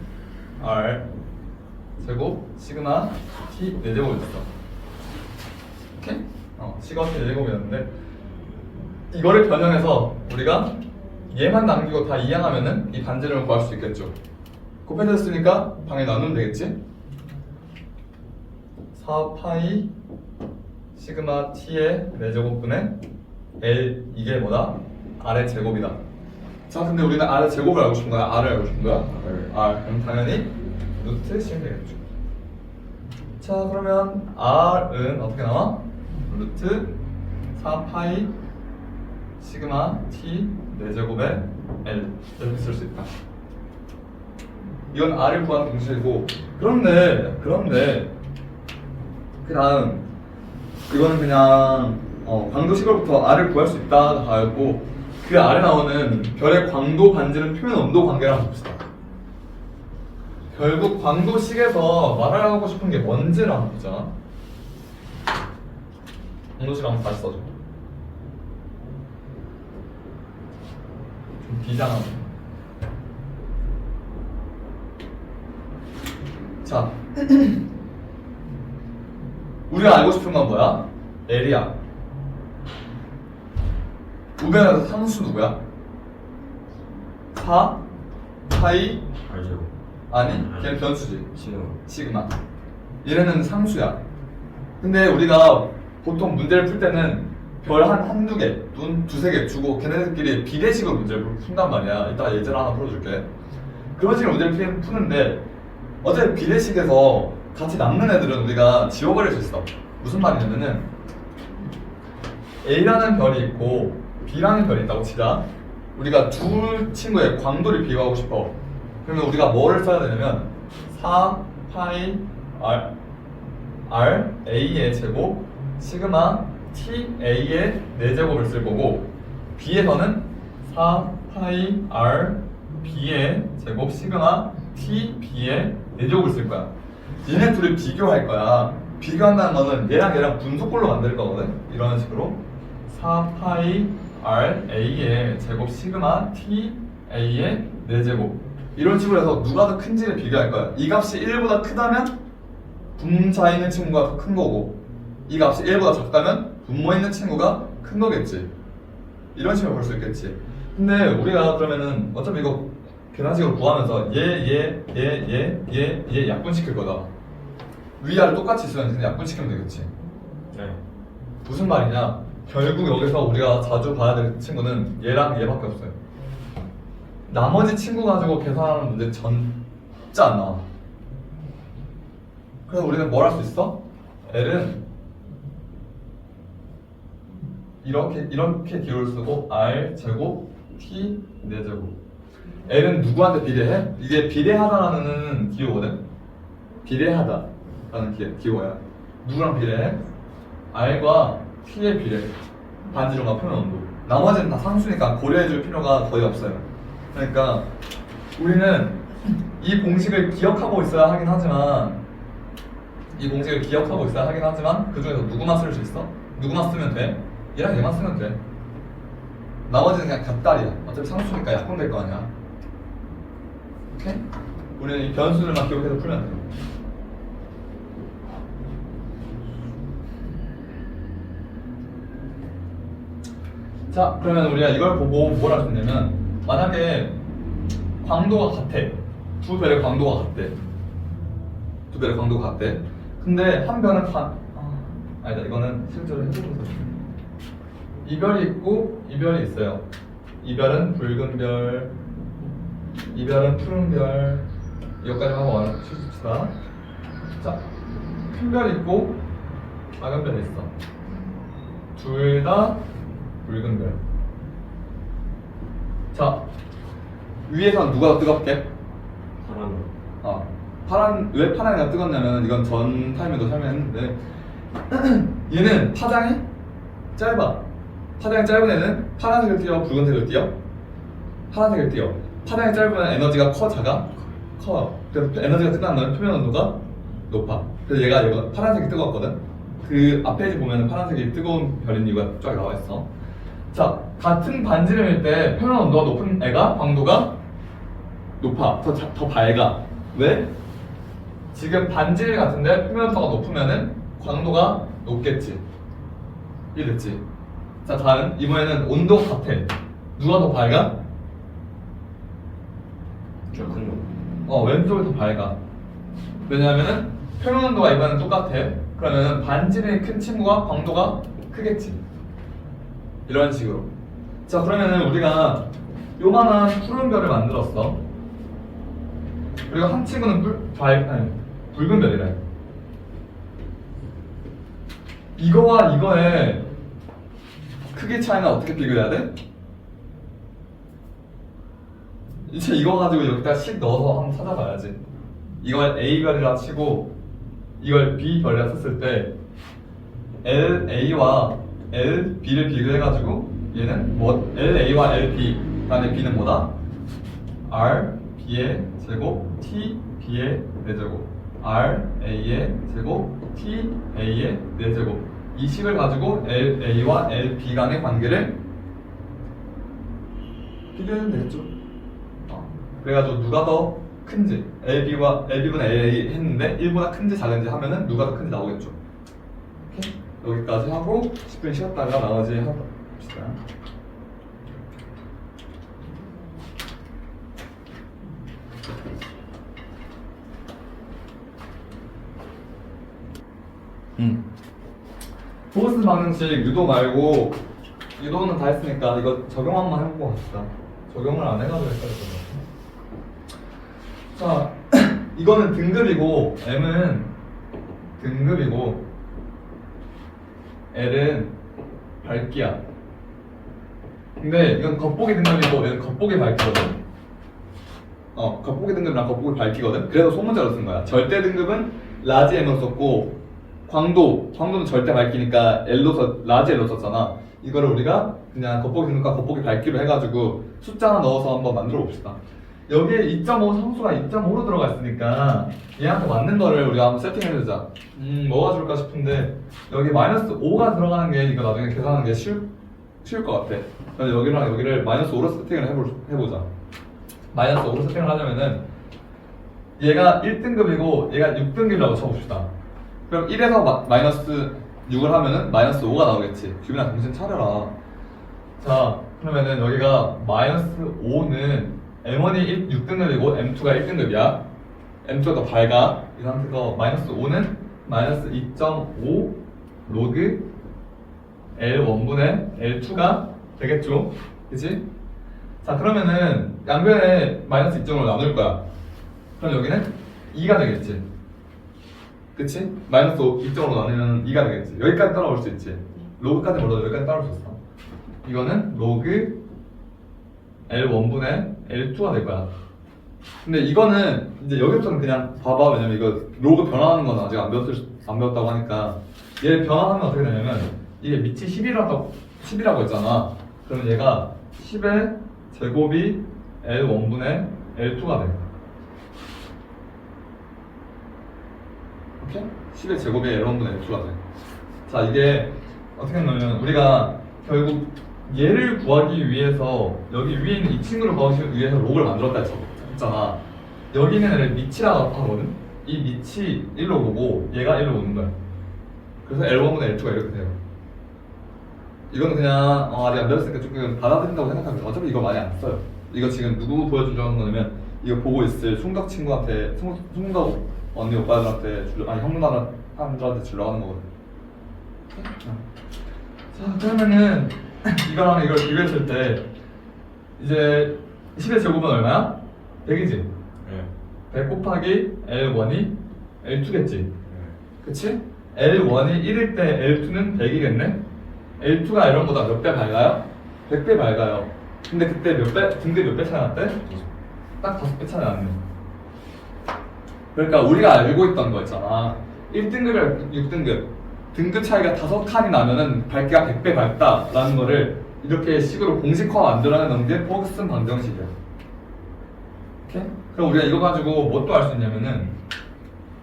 R 제곱 시그마 T 4제곱이었어. 오케이? 시그마 T 4제곱이었는데 이거를 변형해서 우리가 얘만 남기고 다 이항하면은 이 반지름을 구할 수 있겠죠. 곱해졌으니까 방에 나누면 되겠지? 4파이 시그마 T의 4제곱분의 L 이게 뭐다? R의 제곱이다. 자, 근데 우리는 R의 제곱을 알고 싶은 거야? R을 알고 싶은 거야? R. 그럼 당연히 루트 씌우면 되겠죠. 자, 그러면 R은 어떻게 나와? 루트 4파이 시그마 T 4제곱에 L 이렇게 쓸 수 있다. 이건 R을 구하는 공식이고 그런데 그 다음 이거는 그냥 광도 시골부터 R을 구할 수 있다 다였고 그 아래 나오는 별의 광도 반지름 표면 온도 관계를 한번 봅시다. 결국 광도식에서 말하고 싶은 게 뭔지를 한번 보자. 방정식 한번 다시 써줘. 좀 비장하네. 자, 우리가 알고 싶은 건 뭐야? L이야. 우변에서 상수 누구야? 4 파이 알죠. 아니 걔는 변수지. 지금 시그마. 얘네는 상수야. 근데 우리가 보통 문제를 풀 때는 별 한두 개, 두세 개 주고 걔네들끼리 비례식으로 문제를 푼단 말이야. 이따 예제를 하나 풀어줄게. 그런 식으로 문제를 푸는데 어차피 비례식에서 같이 남는 애들은 우리가 지워버릴 수 있어. 무슨 말이냐면은 A라는 별이 있고 B라는 별이 있다고 치자. 우리가 두 친구의 광도를 비교하고 싶어. 그러면 우리가 뭐를 써야 되냐면 4 파이 R A의 제곱 시그마 T A의 4제곱을 쓸 거고 B에서는 4 파이 R B의 제곱 시그마 T B의 4제곱을 쓸 거야. 얘네 둘을 비교할 거야. 비교한다는 거는 얘랑 분소꼴로 만들 거거든. 이런 식으로 4 파이 R A의 제곱 시그마 T A의 4제곱 이런 식으로 해서 누가 더 큰지를 비교할 거야. 이 값이 1보다 크다면 분자 있는 친구가 더 큰 거고 이 값이 1보다 작다면 분모 있는 친구가 큰 거겠지. 이런 식으로 볼 수 있겠지. 근데 우리가 그러면은 어차피 이거 계산식으로 구하면서 얘 약분시킬 거다. 위아래 똑같이 있으면 그냥 약분시키면 되겠지. 네. 무슨 말이냐? 결국 여기서 우리가 자주 봐야 될 친구는 얘랑 얘밖에 없어요. 나머지 친구 가지고 계산하는 문제 진짜 안 나와. 그래서 우리는 뭘 할 수 있어? L은 이렇게 기호를 쓰고 R 제곱 T 4제곱. L은 누구한테 비례해? 이게 비례하다라는 기호거든. 비례하다라는 기호야. 누구랑 비례해? R과 T에 비례해. 반지름과 표면 온도. 나머지는 다 상수니까 고려해줄 필요가 거의 없어요. 그러니까 우리는 이 공식을 기억하고 있어야 하긴 하지만 그 중에서 누구만 쓸 수 있어? 누구만 쓰면 돼? 얘랑 얘만 쓰면 돼. 나머지는 그냥 곁다리야. 어차피 상수니까 약분될 거 아니야. 오케이? 우리는 이 변수들만 기억해서 풀면 돼. 자, 그러면 우리가 이걸 보고 뭘 할 수 있냐면 만약에 광도가 같아. 두 별의 광도가 같대. 근데 한 별은 아니다. 이거는 실제로 해보면서 이 별이 있고 이 별이 있어요. 이 별은 붉은 별, 이 별은 푸른 별. 여기까지 하고 칩시다. 자, 큰 별이 있고 작은 별이 있어. 둘 다 붉은 별. 자, 위에선 누가 더 뜨겁게? 파란. 왜 파란이가 뜨겁냐면 이건 전 타임에도 설명했는데 얘는 파장이 짧아. 파장이 짧은 애는 파란색을 띄워, 붉은색을 띄워? 파란색을 띄워. 파장이 짧으면 에너지가 커, 작아? 커. 그래서 에너지가 뜨거운 건 표면 온도가 높아. 그래서 얘가 이거 파란색이 뜨거웠거든. 그 앞페이지 보면 파란색이 뜨거운 별인 이유가 쫙 나와 있어. 자, 같은 반지름일 때 표면 온도가 높은 애가 광도가 높아. 더 밝아. 왜? 지금 반지름 같은데 표면 온도가 높으면은 광도가 높겠지. 이해됐지? 자, 다음 이번에는 온도 같아. 누가 더 밝아? 저 큰 거. 왼쪽이 더 밝아. 왜냐하면은 표면 온도가 이번엔 똑같아. 그러면은 반지름이 큰 친구가 광도가 크겠지. 이런 식으로. 자, 그러면은 우리가 요만한 푸른 별을 만들었어. 그리고 한 친구는 붉은 별이래. 이거와 이거의 크기 차이는 어떻게 비교해야 돼? 이제 이거 가지고 여기다 식 넣어서 한번 찾아봐야지. 이걸 A별이라 치고 이걸 B별이라 썼을 때 LA와 LB를 비교해가지고 얘는 뭐 LA와 LB 그다음에 B는 뭐다? RB의 제곱 TB의 4제곱 RA의 제곱 TA의 4제곱 이 식을 가지고 LA와 LB 간의 관계를 비교하면 되겠죠. 그래가지고 누가 더 큰지 LB분의 LA 했는데 1보다 큰지 작은지 하면은 누가 더 큰지 나오겠죠. 오케이? 여기까지 하고 10분 쉬었다가 나머지 하다 봅시다. 포스트 방정식 유도 말고 유도는 다 했으니까 이거 적용 한번 해보고 갑시다. 적용을 안 해가지고 헷갈렸거든요. 자, 이거는 등급이고 M은 등급이고 L은 밝기야. 근데 이건 겉보기 등급이고 얘는 겉보기 밝기거든. 겉보기 등급이랑 겉보기 밝기거든. 그래서 소문자로 쓴 거야. 절대 등급은 라지 M으로 썼고 광도는 절대 밝기니까 라지 L로 썼잖아. 이거를 우리가 그냥 겉보기 등급과 겉보기 밝기로 해가지고 숫자 하나 넣어서 한번 만들어 봅시다. 여기에 2.5 상수가 2.5로 들어가 있으니까 얘한테 맞는 거를 우리가 한번 세팅해주자. 뭐가 좋을까 싶은데 여기 마이너스 5가 들어가는 게 이거 나중에 계산하는 게 쉬울 것 같아. 그래서 여기랑 여기를 마이너스 5로 세팅을 해보자. 마이너스 5로 세팅을 하려면은 얘가 1등급이고 얘가 6등급이라고 쳐봅시다. 그럼 1에서 마이너스 6을 하면은 마이너스 5가 나오겠지. 규빈아 정신 차려라. 자, 그러면은 여기가 마이너스 5는 M1이 6등급이고 M2가 1등급이야. M2가 더 밝아. 이 상태에서 마이너스 5는 마이너스 2.5 로그 L1분의 L2가 되겠죠? 그치? 자, 그러면은 양변에 마이너스 2.5로 나눌 거야. 그럼 여기는 2가 되겠지? 그치? 마이너스 2.5로 나누면 2가 되겠지? 여기까지 따라올 수 있지? 로그까지 몰라도 여기까지 따라올 수 있어. 이거는 로그 L1분의 L2가 될 거야. 근데 이거는 이제 여기부터는 그냥 봐봐. 왜냐면 이거 로그 변화하는 건 아직 안 배웠다고 하니까 얘 변화하면 어떻게 되냐면 이게 밑이 10이라고 했잖아. 그러면 얘가 10의 제곱이 L1분의 L2가 돼. 오케이? 10의 제곱이 L1분의 L2가 돼. 자, 이게 어떻게 하냐면 우리가 결국 얘를 구하기 위해서 여기 위에 있는 이 친구를 구하기 위해서 로그를 만들었다 했잖아. 여기 있는 애를 밑이라고 하거든. 이 밑이 1로 오고 얘가 1로 오는 거야. 그래서 L1분의 L2가 이렇게 돼요. 이거는 그냥 아직 안 배웠으니까 조금 받아들인다고 생각하면 어차피 이거 많이 안 써요. 이거 지금 누구 보여주려는 거냐면 이거 보고 있을 숭덕 친구한테 숭덕 언니 오빠들한테 형님들한테 주려고 하는 거거든. 자, 그러면은 이거랑 이걸 비교했을 때 이제 10의 제곱은 얼마야? 100이지? 네. 100 곱하기 L1이 L2겠지? 네. 그치? L1이 1일 때 L2는 100이겠네? L2가 L1보다 몇 배 밝아요? 100배 밝아요. 근데 그때 등급이 몇 배 차이 났대? 딱 5배 차이 났네. 그러니까 우리가 알고 있던 거 있잖아. 1등급이랑 6등급 등급 차이가 5칸이 나면은 밝기가 100배 밝다라는 거를 이렇게 식으로 공식화 만들어내는 게 포그슨 방정식이야. 오케이? 그럼 우리가 이거 가지고 뭐 또 알 수 있냐면은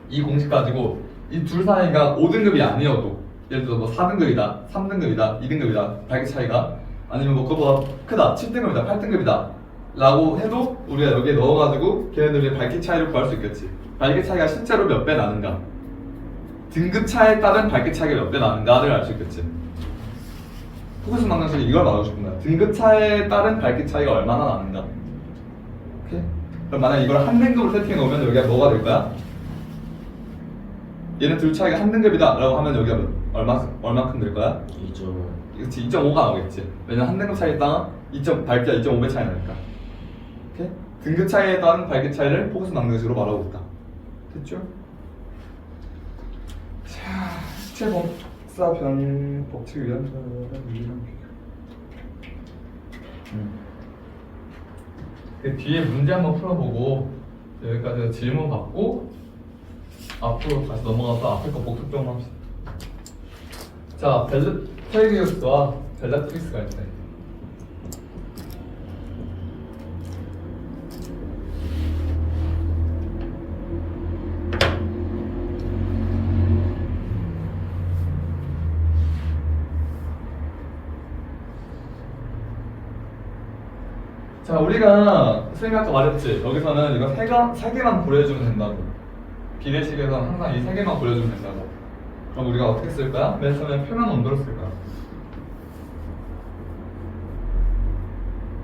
이 공식 가지고 이 둘 사이가 5등급이 아니어도 예를 들어 뭐 4등급이다, 3등급이다, 2등급이다 밝기 차이가 아니면 뭐 그거보다 크다, 7등급이다, 8등급이다 라고 해도 우리가 여기에 넣어가지고 걔네들의 밝기 차이를 구할 수 있겠지. 밝기 차이가 실제로 몇 배 나는가, 등급 차에 따른 밝기 차이가 몇 배 나는가를 알 수 있겠지. 포그슨 방정식이 이걸 말하고 싶은 거야. 등급 차에 따른 밝기 차이가 얼마나 나는가. 오케이? 그럼 만약 이걸 한 등급으로 세팅해 놓으면 여기가 뭐가 될 거야? 얘는 둘 차이가 한 등급이다 라고 하면 여기가 얼마큼 될 거야? 2.5. 그렇지, 2.5가 나오겠지. 왜냐면 한 등급 차이에 따른 밝기가 2.5배 차이 나니까. 오케이? 등급 차이에 따른 밝기 차이를 포그슨 방정식으로 말하고 있다. 됐죠? 자, 시체 복사 변 법칙 유연사랑 유리랑 비교. 그 뒤에 문제 한번 풀어보고 여기까지 질문 받고 앞으로 다시 넘어가서 앞에 거 복습 좀 합시다. 자, 텔기우스와 벨라트리스가 있대. 자, 우리가 선생님이 아까 말했지. 여기서는 이거 세 개만 고려해주면 된다고. 비례식에서는 항상 이 세 개만 고려해주면 된다고. 그럼 우리가 어떻게 쓸 거야? 맨 처음에 표면 온도를 쓸 거야.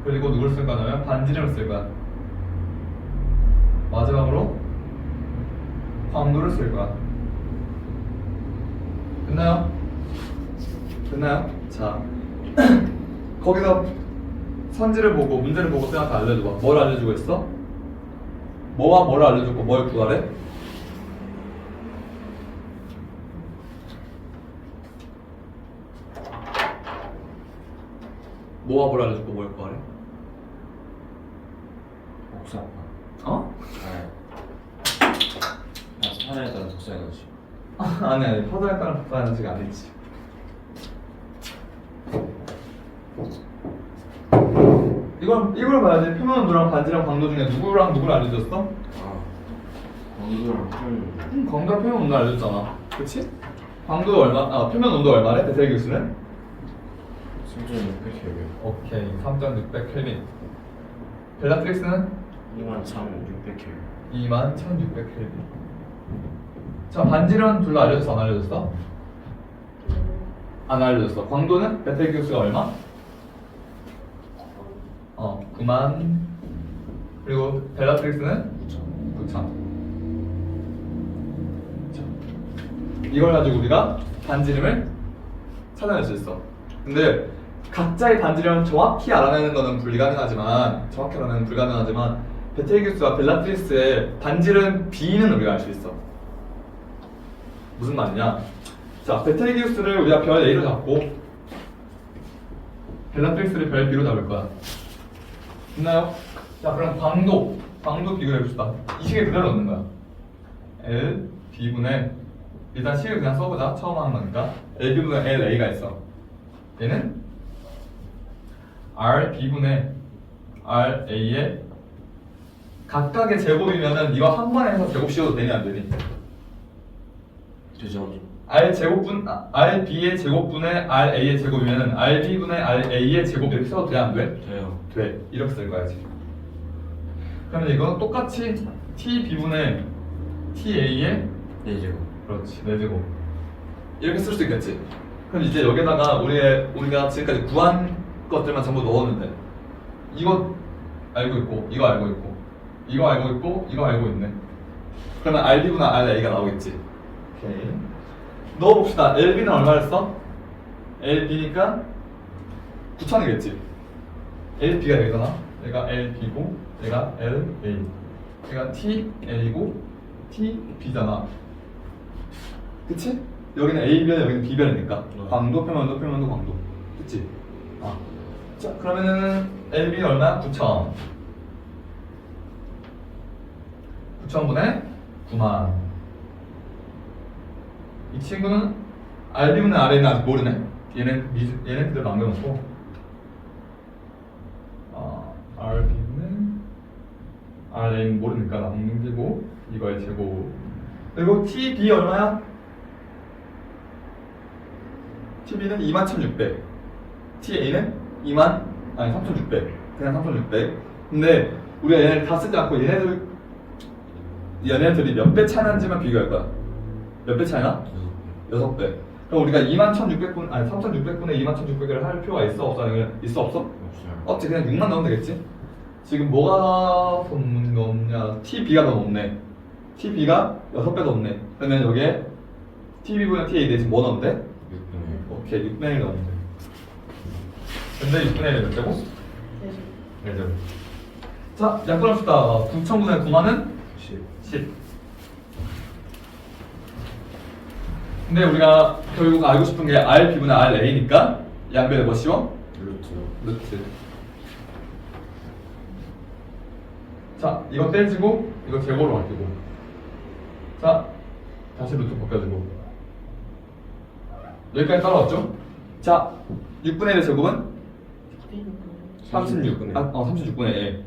그리고 누굴 쓸 거냐면 반지름을 쓸 거야. 마지막으로 광도를 쓸 거야. 됐나요? 됐나요? 자, 거기서 선지를 보고 문제를 보고 쌤한테 알려줘봐. 뭘 알려주고 있어? 뭐와 뭘 알려주고 뭘 구하래? 뭐와 뭘 알려주고 뭘 구하래? 복사판. 어? 사연에 따라 복사 에너지. 아니 파도에 따른 복사 에너지가 아니지. 이걸 봐야지. 표면 온도랑 반지랑 광도 중에 누구랑 누구를 알려줬어? 광도랑 표면. 광도랑 표면 온도 알려줬잖아. 그치? 광도 얼마? 표면 온도 얼마래? 베텔기우스는? 3600켈빈. 오케이, 3,600 켈빈. 벨라트릭스는 23,600켈빈. 21,600 켈빈. 자, 반지름 둘 다 알려줬어? 안 알려줬어? 안 알려줬어. 광도는 베텔기우스가 얼마? 9만. 그리고 벨라트릭스는 9,000. 이걸 가지고 우리가 반지름을 찾아낼 수 있어. 근데 각자의 반지름을 정확히 알아내는 것은 불가능하지만 베텔기우스와 벨라트리스의 반지름 B는 우리가 알 수 있어. 무슨 말이냐? 자, 베텔기우스를 우리가 별 A로 잡고 벨라트리스를 별 B로 잡을 거야. 됐나요? 자, 그럼 광도 비교해 봅시다. 이 식을 그대로 넣는 거야. L B분의 일단 식을 그냥 써보자. 처음 하는 거니까 L B분의 L A가 있어. 얘는 R B분의 R A의 각각의 제곱이면은 이거 한 번에 해서 제곱 씌워도 되니 안 되니? 되죠. R B의 제곱분의 R A의 제곱이면은 R B분의 R A의 제곱 이렇게 써도 돼 안 돼? 돼요. 돼. 이렇게 쓸 거야지. 그러면 이건 똑같이 T B분의 T A의 네 제곱. 그렇지 4제곱 이렇게 쓸 수 있겠지. 그럼 이제 여기다가 우리가 지금까지 구한 것들만 전부 넣었는데 이거 알고 있고 이거 알고 있고 이거 알고 있고 이거 알고 있네. 그러면 RB분의 RA가 나오겠지. 오케이. 넣어봅시다. LB는 얼마를 써? LB니까 9,000이겠지. LB가 여기잖아. 얘가 LB고 얘가 LA. 얘가 TA고 TB잖아. 그치? 여기는 A별, 여기는 B별이니까 광도, 표면도, 광도. 그치? 자, 그러면은 LB는 얼마야? 9,000. 9,000분의 9만. 이 친구는 RB분의 RA는 아직 모르네. 얘는 그대로 남겨놓고 RB는 RA는 모르니까 남기고 이거의 제곱. 그리고 TB 얼마야? TB는 21,600. TA는 3,600. 그냥 3,600. 근데 우리가 얘네를 다 쓰지 않고 얘네들이 몇 배 차이나는지만 비교할 거야. 몇 배 차이나? 6배. 그럼 우리가 21,600분, 3,600분의 21,600을 할 필요가 있어? 없어? 있어? 없어? 없어요. 없지. 그냥 6만 넣으면 되겠지? 지금 뭐가 더 높는 거 없냐? TB가 더 높네. TB가 6배 더 높네. 그러면 여기에 TB분의 TA 대신 뭐 넣으면 돼? 6분의 오케이, 6분의 1 넣으면 돼. 근데 6분의 1이 몇 제곱? 1제곱. 자, 약분합시다. 9,000분의 9만은 10. 근데 우리가 결국 알고 싶은 게 R, B분의 R, A니까 양변에 뭐 씌워? 루트. 자, 이거 떼지고 이거 제곱으로 바뀌고. 자, 다시 루트 벗겨주고. 여기까지 따라왔죠? 자, 6분의 1의 제곱은 36. 36분의 1.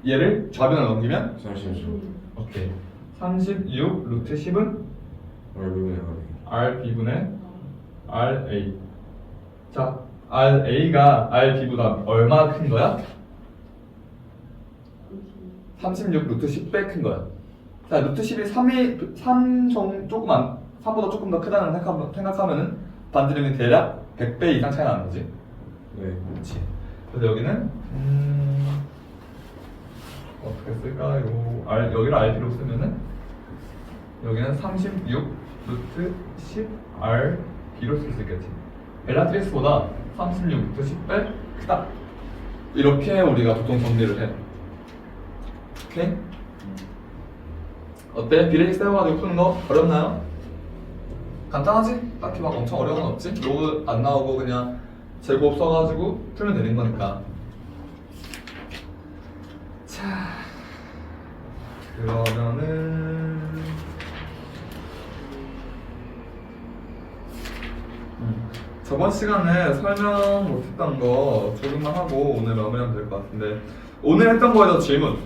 얘를 좌변을 넘기면 36. 오케이. 36 루트 10은 RB분의 RA. 자, RA가 RB보다 얼마나 큰 거야? 36 루트 10배 큰 거야. 자, 루트 10이 3 조금 3보다 조금 더 크다는 생각하면은 반지름이 대략 100배 이상 차이 나는 거지. 네. 그렇지. 그래서 여기는 어떻게 쓸까요? 여기를 RP로 쓰면은 여기는 36 루트 10 RB로 쓸 수 있겠지. 벨라트리스보다 36 루트 10배 크다. 이렇게 우리가 보통 정리를 해. 오케이? 어때? 비례식 세워가지고 푸는 거 어렵나요? 간단하지? 딱히 막 엄청 어려운 건 없지? 로그 안 나오고 그냥 제곱 써가지고 풀면 되는 거니까. 자, 그러면은 저번 시간에 설명 못했던 거 조금만 하고 오늘 마무리하면 될 것 같은데, 오늘 했던 거에서 질문,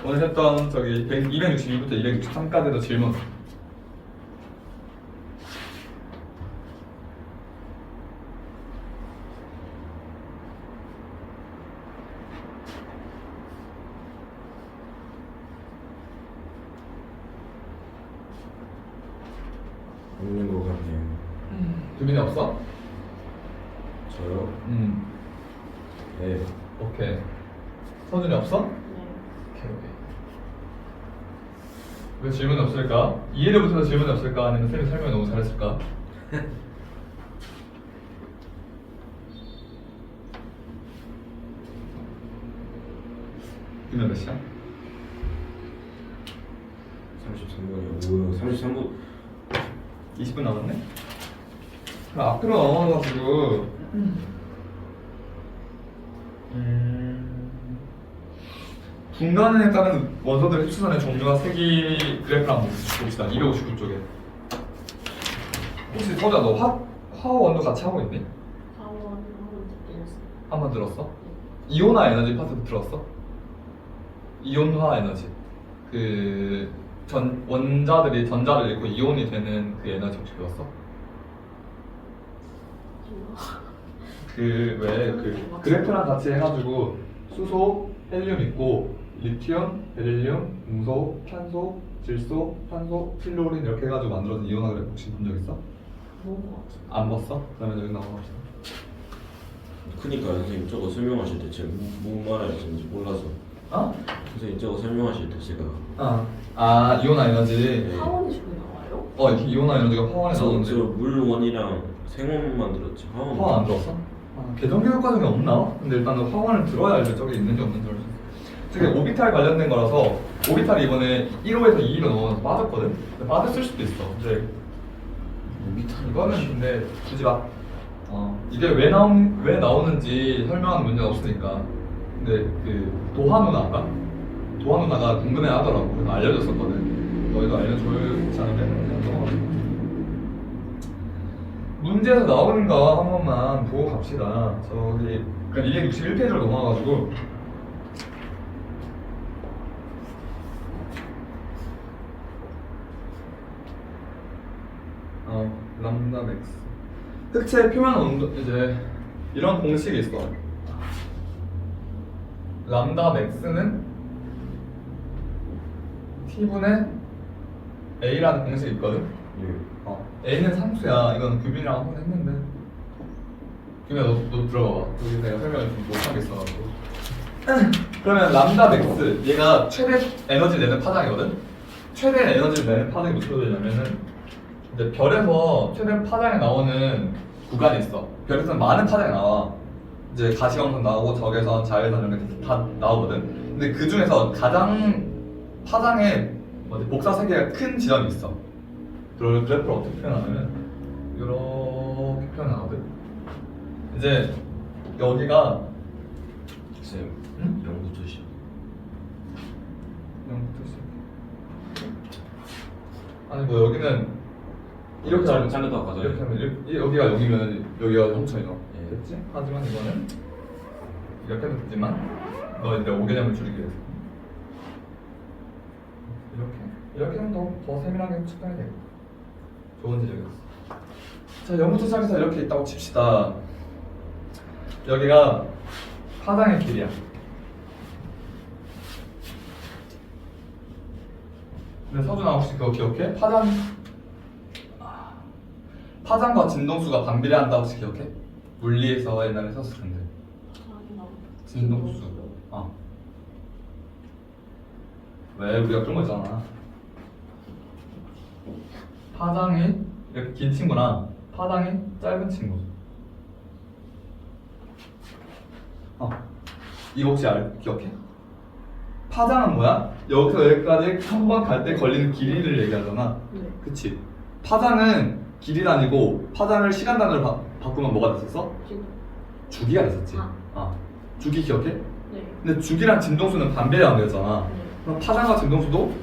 오늘 했던 저기 262부터 263까지도 질문. 없는 거 같네요. 규민이 없어? 저요? 네. 오케이. 서준이 없어? 네. 오케이. 왜 질문이 없을까? 이해를 못해서 질문이 없을까? 아니면 쌤이 설명을 너무 잘했을까? 규민 몇 시야? 33분이요. 33분. 20분 남았네? 그럼 앞으로 넘어가가지고 분간에 따른 원소들의 흡수선의 종류와 색이 그래프를 한번 봅시다. 259쪽에. 혹시 서자 너 화원도 같이 하고 있니? 하원 한번 듣긴 했어요. 한 번 들었어? 이온화 에너지 파트 들었어? 이온화 에너지. 그 원자들이 전자를 잃고 이온이 되는 그 에너지 혹시 배웠어? 그 왜 그 그래프랑 같이 해가지고 수소, 헬륨 있고 리튬, 베릴륨, 음소, 탄소, 질소, 탄소, 플루오린 이렇게 해가지고 만들어진 이온화 그래프 혹시 본 적 있어? 좋은 것 같아요. 안 봤어? 그러면 여기 나와봅시다. 그니까 선생님 저거 설명하실 때 제가 무슨 말하는지 몰라서. 어? 선생님 저거 설명하실 때 제가 아 이온화 에너지. 네. 하원이 저기 나와요? 이렇게 이온화 에너지가 화원에 나오는데 저 물원이랑 생원만 들었지 화원. 화원 안 들었어? 계정교육 과정이 없나? 근데 일단은 화원을 들어야 알죠. 저게 있는지 없는지 알수 있어. 저게 오비탈 관련된 거라서 오비탈이 이번에 1호에서 2로 넘어가서 빠졌거든? 근데 빠졌을 수도 있어. 이제 이거는 근데 굳이 막 이게 왜 나오는지 설명하는 문제가 없으니까. 근데 그 도하 누나가 궁금해 하더라고. 그래서 알려줬었거든. 너희도 알려줄지 않으면 그냥 넘어가. 문제에서 나오는 거 한 번만 보고 갑시다. 저기 그러니까 261페이지로 넘어가가지고 람다 맥스 흑체 표면 온도 이제 이런 공식이 있어. 람다 맥스는 T분의 A라는 공식이 있거든. A는 상수야. 이건 규빈이랑 한번 했는데. 규빈아 너 들어봐봐. 여기 내가 설명을 좀 못하겠어가지고. 그러면 람다 맥스 얘가 최대 에너지 내는 파장이거든. 최대 에너지를 내는 파장이 무엇으로 되냐면은 이제 별에서 최대 파장이 나오는 구간이 있어. 별에서는 많은 파장이 나와. 이제 가시광선 나오고 적외선, 자외선 이런 게 다 나오거든. 근데 그 중에서 가장 파장의 복사 세계가 큰 지점이 있어. 그래프를 어떻게 표현하냐면 이렇게 표현하거든. 이제 여기가 쌤. 응? 0부터 시작. 0부터 시작. 아니 뭐 여기는 이렇게 잘라도 가자. 이렇게 하면 여기가 0이면 여기가 0천이죠. 예. 됐지? 하지만 이거는 이렇게 해도 되지만 너 이제 5개념을 줄이기 위해서 이렇게 하면 더 세밀하게 측정이 되고 좋은 지적이었어. 자, 0부터 시작해서 이렇게 있다고 칩시다. 여기가 파장의 길이야. 근데 서준아 혹시 그거 기억해? 파장과 진동수가 반비례한다 혹시 기억해? 물리에서 옛날에 썼을 텐데. 진동수. 왜 우리가 그런 거 있잖아. 파장이 이렇게 긴 친구랑 파장이 짧은 친구. 이거 혹시 기억해? 파장은 뭐야? 여기서 여기까지 한 번 갈 때 걸리는 길이를 얘기하잖아. 네. 그치? 파장은 길이 단위고 파장을 시간 단위로 바꾸면 뭐가 됐었어? 지금. 주기가 됐었지. 아. 주기 기억해? 네. 근데 주기랑 진동수는 반비례 관계였잖아. 네. 그럼 파장과 진동수도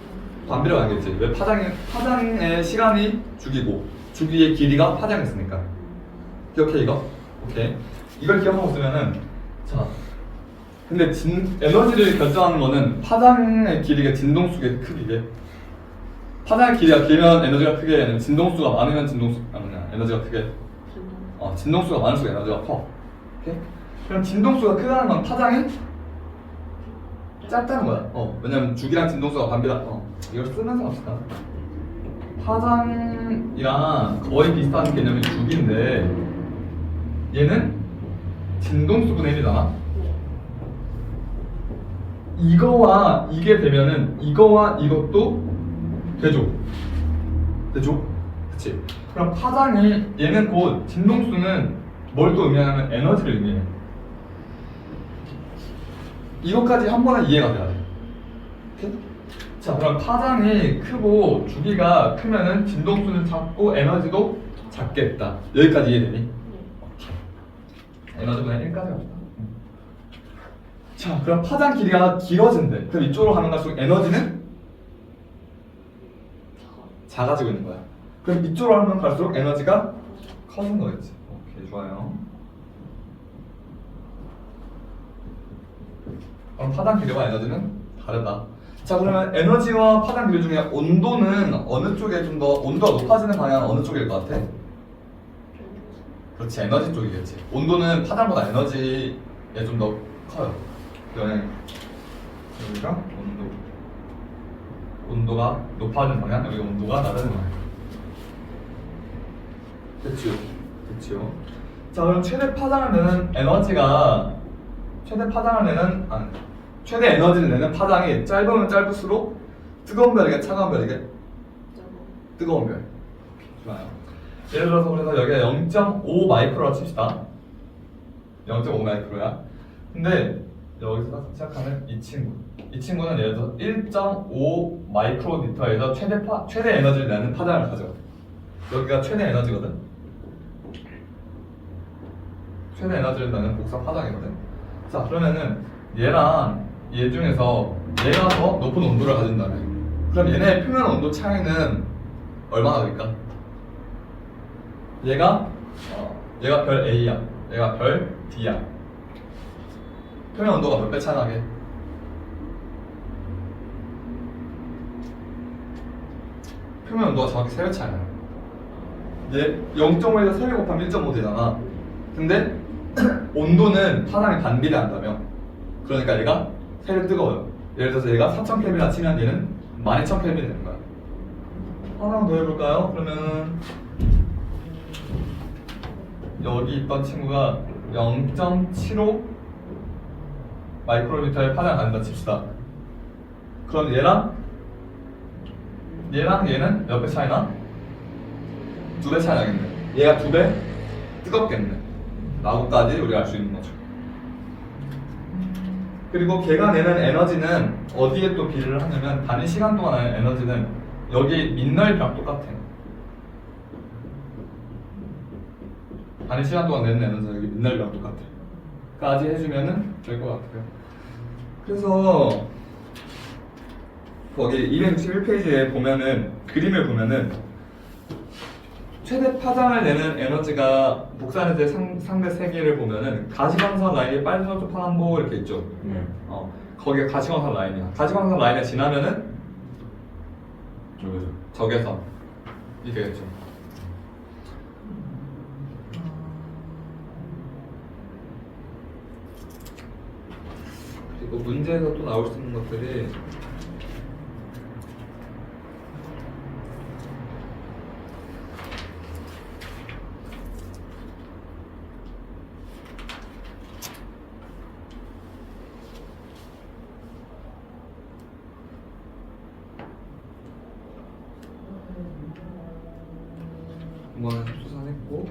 반비례 관계겠지. 왜 파장의 시간이 주기고 주기의 길이가 파장이었으니까. 기억해 이거? 오케이. 이걸 기억하고 있으면은 자. 근데 에너지를 결정하는 거는 파장의 길이가 진동수의 크기게. 파장의 길이가 길면 에너지가 크게, 아니면 진동수가 많으면 에너지가 크게. 진동수가 많을수록 에너지가 커. 오케이? 그럼 진동수가 크다는 건 파장이 짧다는 거야. 왜냐면 주기랑 진동수가 반비례. 이걸 쓰면서 합시다. 파장이랑 거의 비슷한 개념이 주기인데 얘는 진동수분의 1이잖아. 이거와 이게 되면은 이거와 이것도 되죠? 그치? 그럼 파장이 얘는 곧 진동수는 뭘 또 의미하냐면 에너지를 의미해. 이것까지 한 번에 이해가 돼야 돼. 오케이? 자, 그럼 파장이 크고 주기가 크면은 진동수는 작고 에너지도 작겠다. 여기까지 이해되니? 네. 에너지분의 1까지 갑시다. 자, 그럼 파장 길이가 길어진대. 그럼 이쪽으로 가면 갈수록 에너지는 작아지고 있는 거야. 그럼 이쪽으로 하면 갈수록 에너지가 커진 거겠지. 오케이, 좋아요. 그럼 파장 길이와 에너지는 다르다. 자, 그러면 에너지와 파장 길이 중에 온도는 어느 쪽에 좀 더 온도가 높아지는 방향은 어느 쪽일 것 같아? 그렇지, 에너지 쪽이겠지. 온도는 파장보다 에너지에 좀 더 커요. 영향이. 여기가 온도가 높아지는 방향, 여기 온도가 낮아지는 방향. 됐지요? 자, 그럼 최대 파장을 내는 최대 에너지를 내는 파장이 짧으면 짧을수록 뜨거운 별이게 차가운 별이게? 뜨거운 별. 좋아요. 예를 들어서 그래서 여기가 0.5 마이크로라 칩시다. 0.5 마이크로야. 근데 여기서 시작하는 이 친구는 예를 들어서 1.5 마이크로미터에서 최대 에너지를 내는 파장을 가져. 여기가 최대 에너지거든. 최대 에너지를 내는 복사 파장이거든. 자, 그러면은 얘랑 얘 중에서 얘가 더 높은 온도를 가진다면, 그럼 얘네의 표면 온도 차이는 얼마나 될까? 얘가 별 A야, 얘가 별 D야. 표면 온도가 몇 배 차이 나게? 표면 온도가 정확히 3배 차이 나요. 얘 0.5에서 3배 곱하면 1.5 되잖아. 근데 온도는 파장이 반비례한다며. 그러니까 얘가 3배 뜨거워요. 예를 들어서 얘가 4000켈빈 치면 얘는 12000켈빈이 되는 거야. 하나 더 해볼까요? 그러면 여기 있던 친구가 0.75 마이크로미터의 파장을 가진다 칩시다. 그럼 얘랑 얘는 몇 배 차이나? 2배 차이 나겠네. 얘가 2배 뜨겁겠네 라고까지 우리가 알 수 있는 거죠. 그리고 걔가 내는 에너지는 어디에 또 비례를 하냐면, 단위 시간 동안 내는 에너지는 여기 민널비랑 똑같아. 단위 시간 동안 내는 에너지는 여기 민널비랑 똑같아. 까지 해주면은 될 것 같아요. 그래서 거기 261페이지에 보면은, 그림을 보면은 최대 파장을 내는 에너지가 복사에너지의 상대 세 개를 보면은 가시광선 라인이 빨간색 파란보 이렇게 있죠. 거기가 가시광선 라인이야. 가시광선 라인에 지나면은 적외선 이 되겠죠. 그리고 문제에서 또 나올 수 있는 것들이 공간을 합수산했고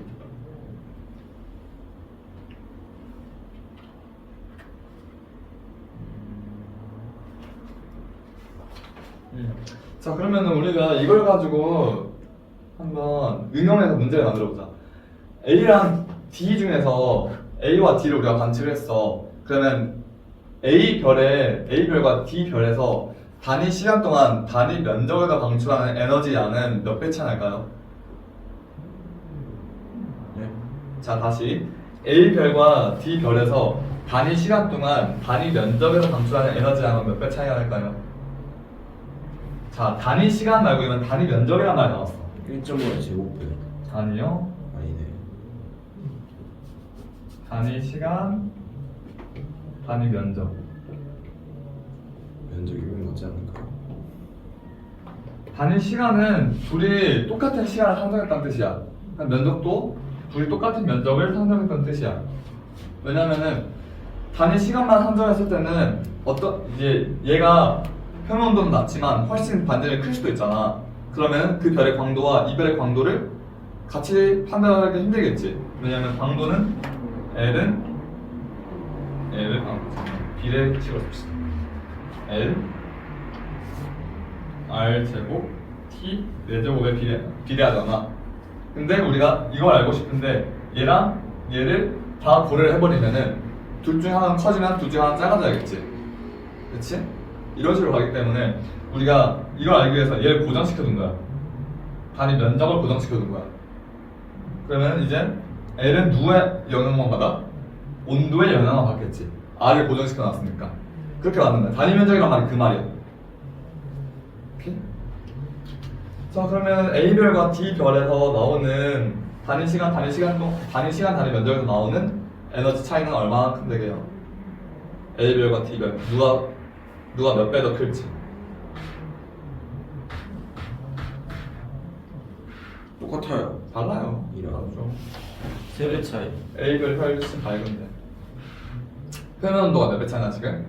자 그러면은 우리가 이걸 가지고 한번 응용해서 문제를 만들어보자. A랑 D 중에서 A와 D를 우리가 관측을 했어. 그러면 A별과 D별에서 단위 시간 동안 단위 면적에서 방출하는 에너지 양은 몇 배 차이 날까요? 네. 자 다시 A별과 D별에서 단위 시간 동안 단위 면적에서 방출하는 에너지 양은 몇 배 차이가 날까요? 자 단위 시간 말고 이건 단위 면적이란 말이 나왔어. 1.5의 제곱배. 단위요? 아니네. 단위 시간 단위 면적. 면적이 1면 맞지 않을까요? 단위 시간은 둘이 똑같은 시간을 상정했다는 뜻이야. 면적도 둘이 똑같은 면적을 상정했다는 뜻이야. 왜냐면은 단위 시간만 상정했을 때는 이제 얘가 표면 온도는 낮지만 훨씬 반전이 클 수도 있잖아. 그러면 그 별의 광도와 이 별의 광도를 같이 판단하기 힘들겠지. 왜냐면 광도는 L을 비례식으로 씁시다. L R 제곱 T 4제곱에 비례하잖아. 근데 우리가 이걸 알고 싶은데 얘랑 얘를 다 고려를 해버리면은 둘 중 하나는 커지면 둘 중 하나는 작아져야겠지. 그치? 이런 식으로 가기 때문에 우리가 이걸 알기 위해서 얘를 고정시켜둔 거야. 단위 면적을 고정시켜둔 거야. 그러면 이제 L은 누구의 영향만 받아? 온도의 영향만 받겠지. R을 고정시켜놨으니까. 그렇게 맞는 거야. 단위 면적이란 말이 그 말이야. 오케이? 자 그러면 A별과 D별에서 나오는 단위 시간 단위 면적에서 나오는 에너지 차이는 얼마나 큰 되게요? A별과 D별 누가 몇 배 더 클지. 똑같아요. 달라요. 이런. 다르죠. 3배 차이. A별이 훨씬 밝은데. 표면 온도가 몇 배 차이나 지금?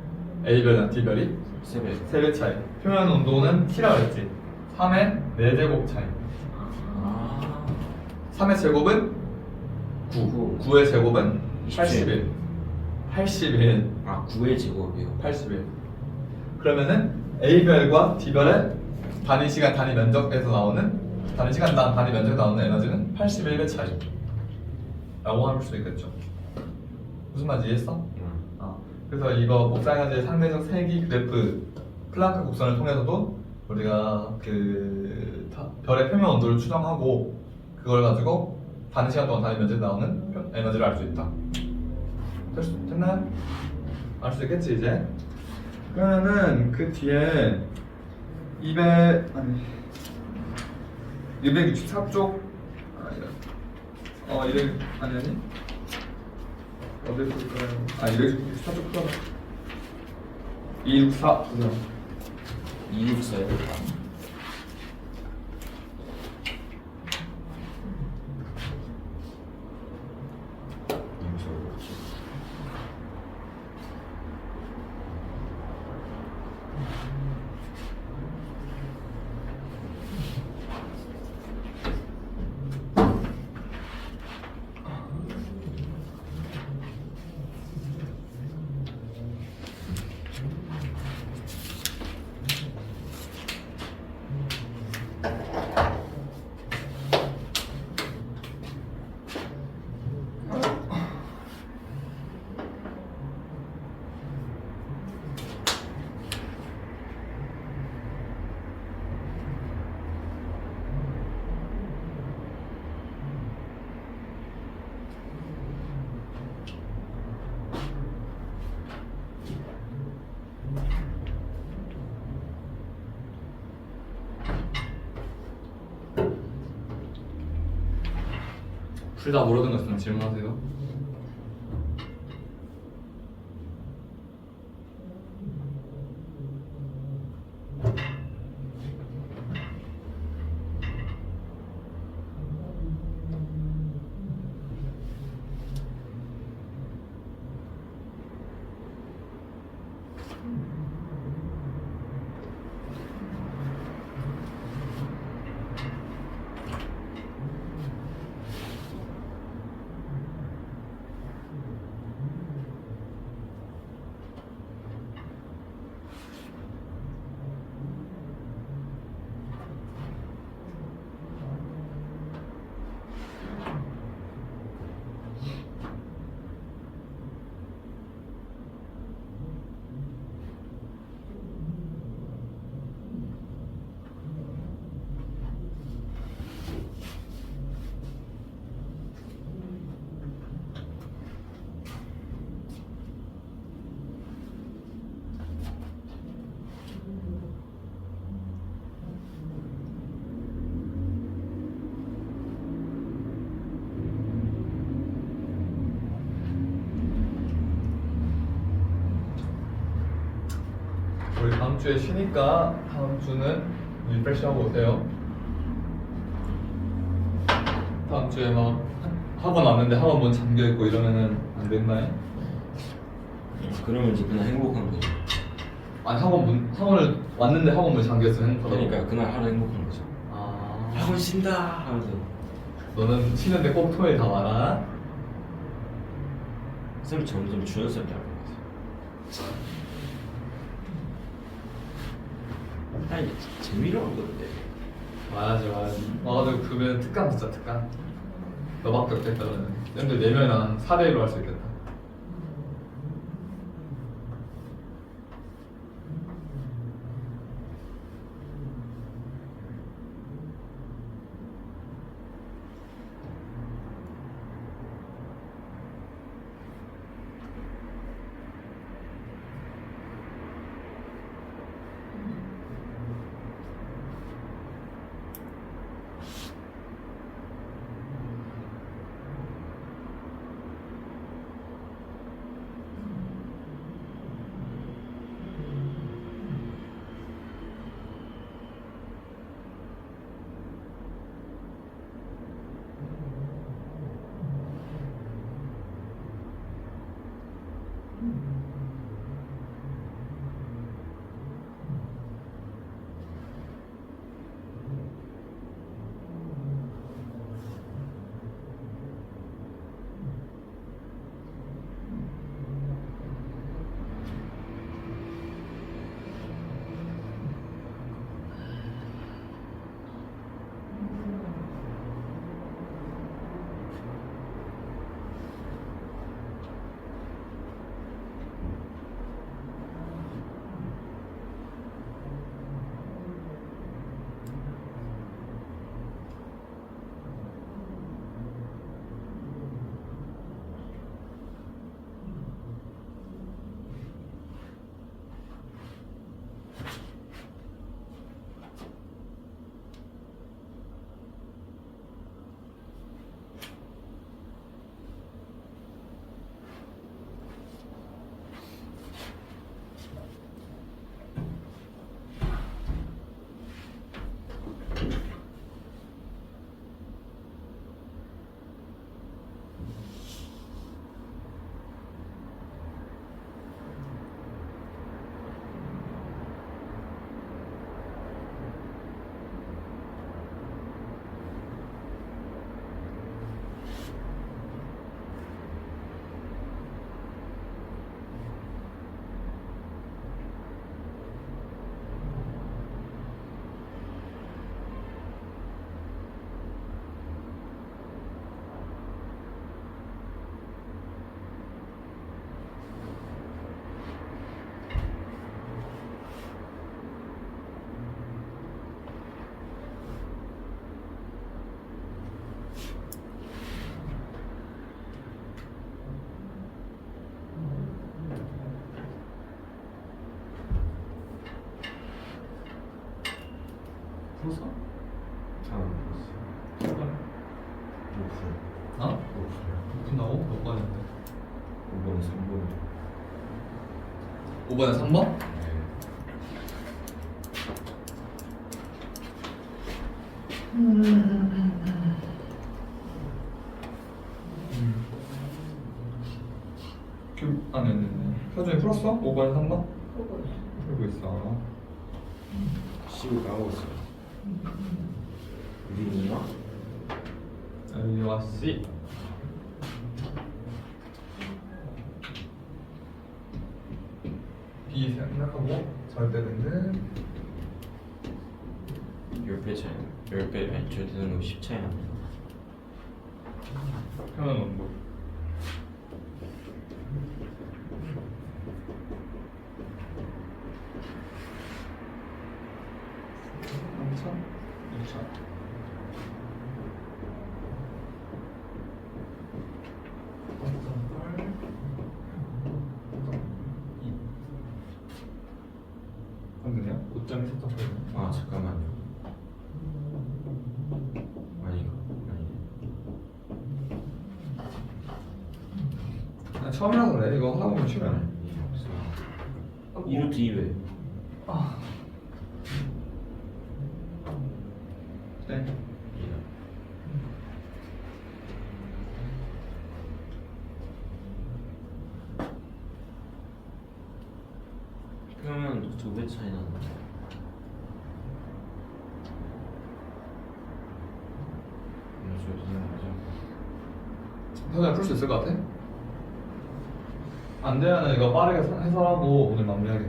A별이랑 D별이? 3배. 3배 차이. 표면 온도는 T라고 했지. 3의 4제곱 차이. 아. 3의 제곱은 9. 9의 제곱은 81. 81. 아 9의 제곱이요. 81. 그러면은 A별과 D별의 단위 시간 단위 면적에서 나오는 단위 시간 단위 면적에서 나오는 에너지는 81배 차이 라고 할 수 있겠죠. 무슨 말인지 이해했어? 그래서 이거 복사에너지의 상대적 세기 그래프 플랑크 곡선을 통해서도 우리가 그 별의 표면 온도를 추정하고 그걸 가지고 단위 시간 동안 단위 면적에 나오는 에너지를 알 수 있다. 됐나요? 알 수 있겠지 이제? 그러면은 그 뒤에 264쪽 아니 어디 볼까요? 264쪽 풀어봐. 264 보세요. 264요. 둘 다 모르는 거 있으면 질문하세요. 우리 다음 주에 쉬니까 다음 주는 리프레시 하고 오세요. 다음 주에 막 학원 왔는데 학원 문 잠겨 있고 이러면은 안 된다잉. 그러면 이제 그날 행복한 거죠. 아니 학원을 왔는데 학원 문 잠겨 있으면 행복하다고. 그러니까 그날 하루 행복한 거죠. 아, 학원 쉰다 하면서 너는 쉬는데 꼭 토요일 다 와라. 쌤 점점 주연쌤 닮은 거죠. 아니 재미로 한 건데. 말하지. 와가지고 그러면 특강 진짜 특강. 너밖에 없겠다 그러면. 쌤들 4명이랑 4대1로 할 수 있겠다. 풀었어? 잘안 풀었어요. 못 풀어. 어? 못 풀어요. 푼다고? 몇 번인데? 5번에 3번. 5번에 3번? 네. 아니. 표준이 풀었어? 5번에 3번? 그거요. 풀고 있어. 시우 까먹었어요. 우리 누나? 알리와 씨. B 생각하고 절대되는 10배 차이. 10배 아니 절대는 10 차이 납니다. 표현 원고. 삼천? 2천? 방금이야? 5.13%. 아 잠깐만요. 아닌가? 아니. 처음이라서 그래. 이거 하다 보면 쉬면. 2루트 2배. 네. 그러면 2배 차이 나는데. 이거 무슨 말이죠? 현재 풀 수 있을 것 같아? 안 되면 이거 빠르게 해설하고 오늘 마무리하게.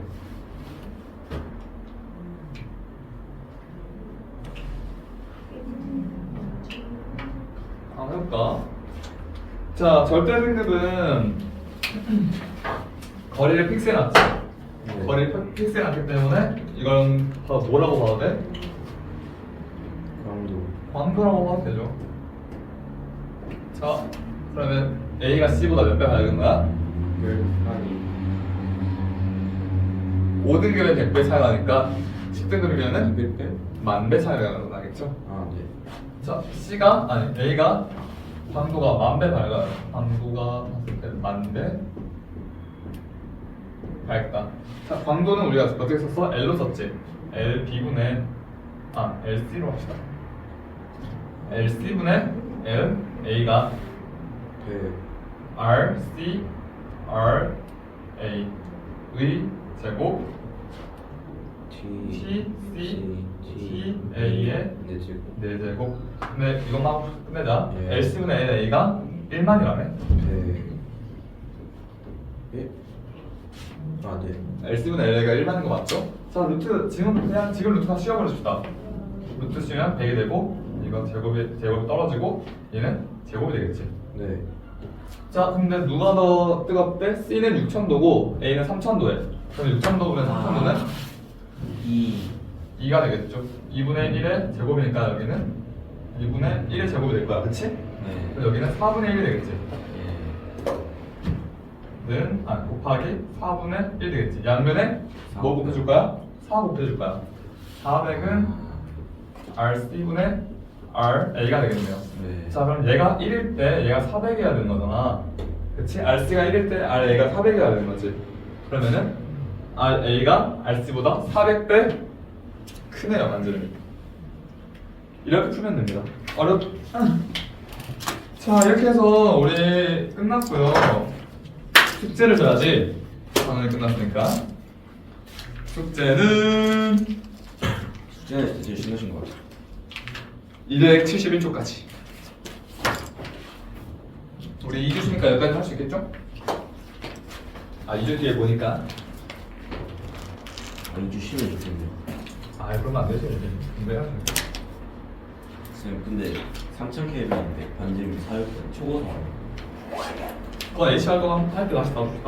한번 해볼까? 자, 절대 등급은 거리를 픽스해놨지. 네. 거리를 픽스해놨기 때문에 이건 뭐라고 봐도 돼? 강도. 광도라고 봐도 되죠. 자, 그러면 A가 C보다 몇 배 밝은 거야? 5등급에 100배 차이가 나니까 10등급이면은 200배? 10,000배 차이가 나겠죠? 아 네. 자, A가 광도가 10,000배 밝아요. 광도가 봤을 때 10,000배 밝다. 자, 광도는 우리가 어떻게 썼어? L로 썼지. LC로 합시다. LC분의 L, A가 100. RC, R, A 의 제곱 T, T, C, T, T, A의 4제곱. 4제곱. 근데 이것만 하고 끝내자. 예. LC분의 L, A가 1만이라네. 100. 예? 아 네. LC분의 L, A가 1만인 거 맞죠? 자, 지금 루트 다 씌워버립시다. 루트 씌우면 100이 되고 이거 제곱이 떨어지고 얘는 제곱이 되겠지. 네. 자, 근데 누가 더 뜨겁대? C는 6,000도고 A는 3,000도에. 그럼 6,000도면 3,000도는 2가 되겠죠. 2분의 1의 제곱이니까 여기는 2분의 1의 제곱이 될 거야, 그치? 네. 그럼 여기는 4분의 1이 되겠지. 예. 곱하기 4분의 1 되겠지. 양면에 뭐 곱해줄 거야? 4 곱해줄 거야. 400은 RC분의 R, A가 되겠네요. 네. 자, 그럼 얘가 1일 때 얘가 400이어야 되는 거잖아. 그치? RC가 1일 때 RA가 400이어야 되는 거지. 그러면은 RA가 RC보다 400배 크네요, 완전히. 이렇게 풀면 됩니다. 자, 이렇게 해서 우리 끝났고요. 숙제를 줘야지. 오늘 끝났으니까. 숙제는 숙제는 되게 신나신 것 같아요. 271초까지. 우리 2주 쉬니까 여기까지 할 수 있겠죠? 아, 2주 뒤에 보니까. 아니 주시면 좋겠네요. 아, 그러면 안 되지. 공부해야지. 선생님 근데 3000kb인데 반지름 4였던 초고속 그건 HR 거 할 때 다시 나와줄까?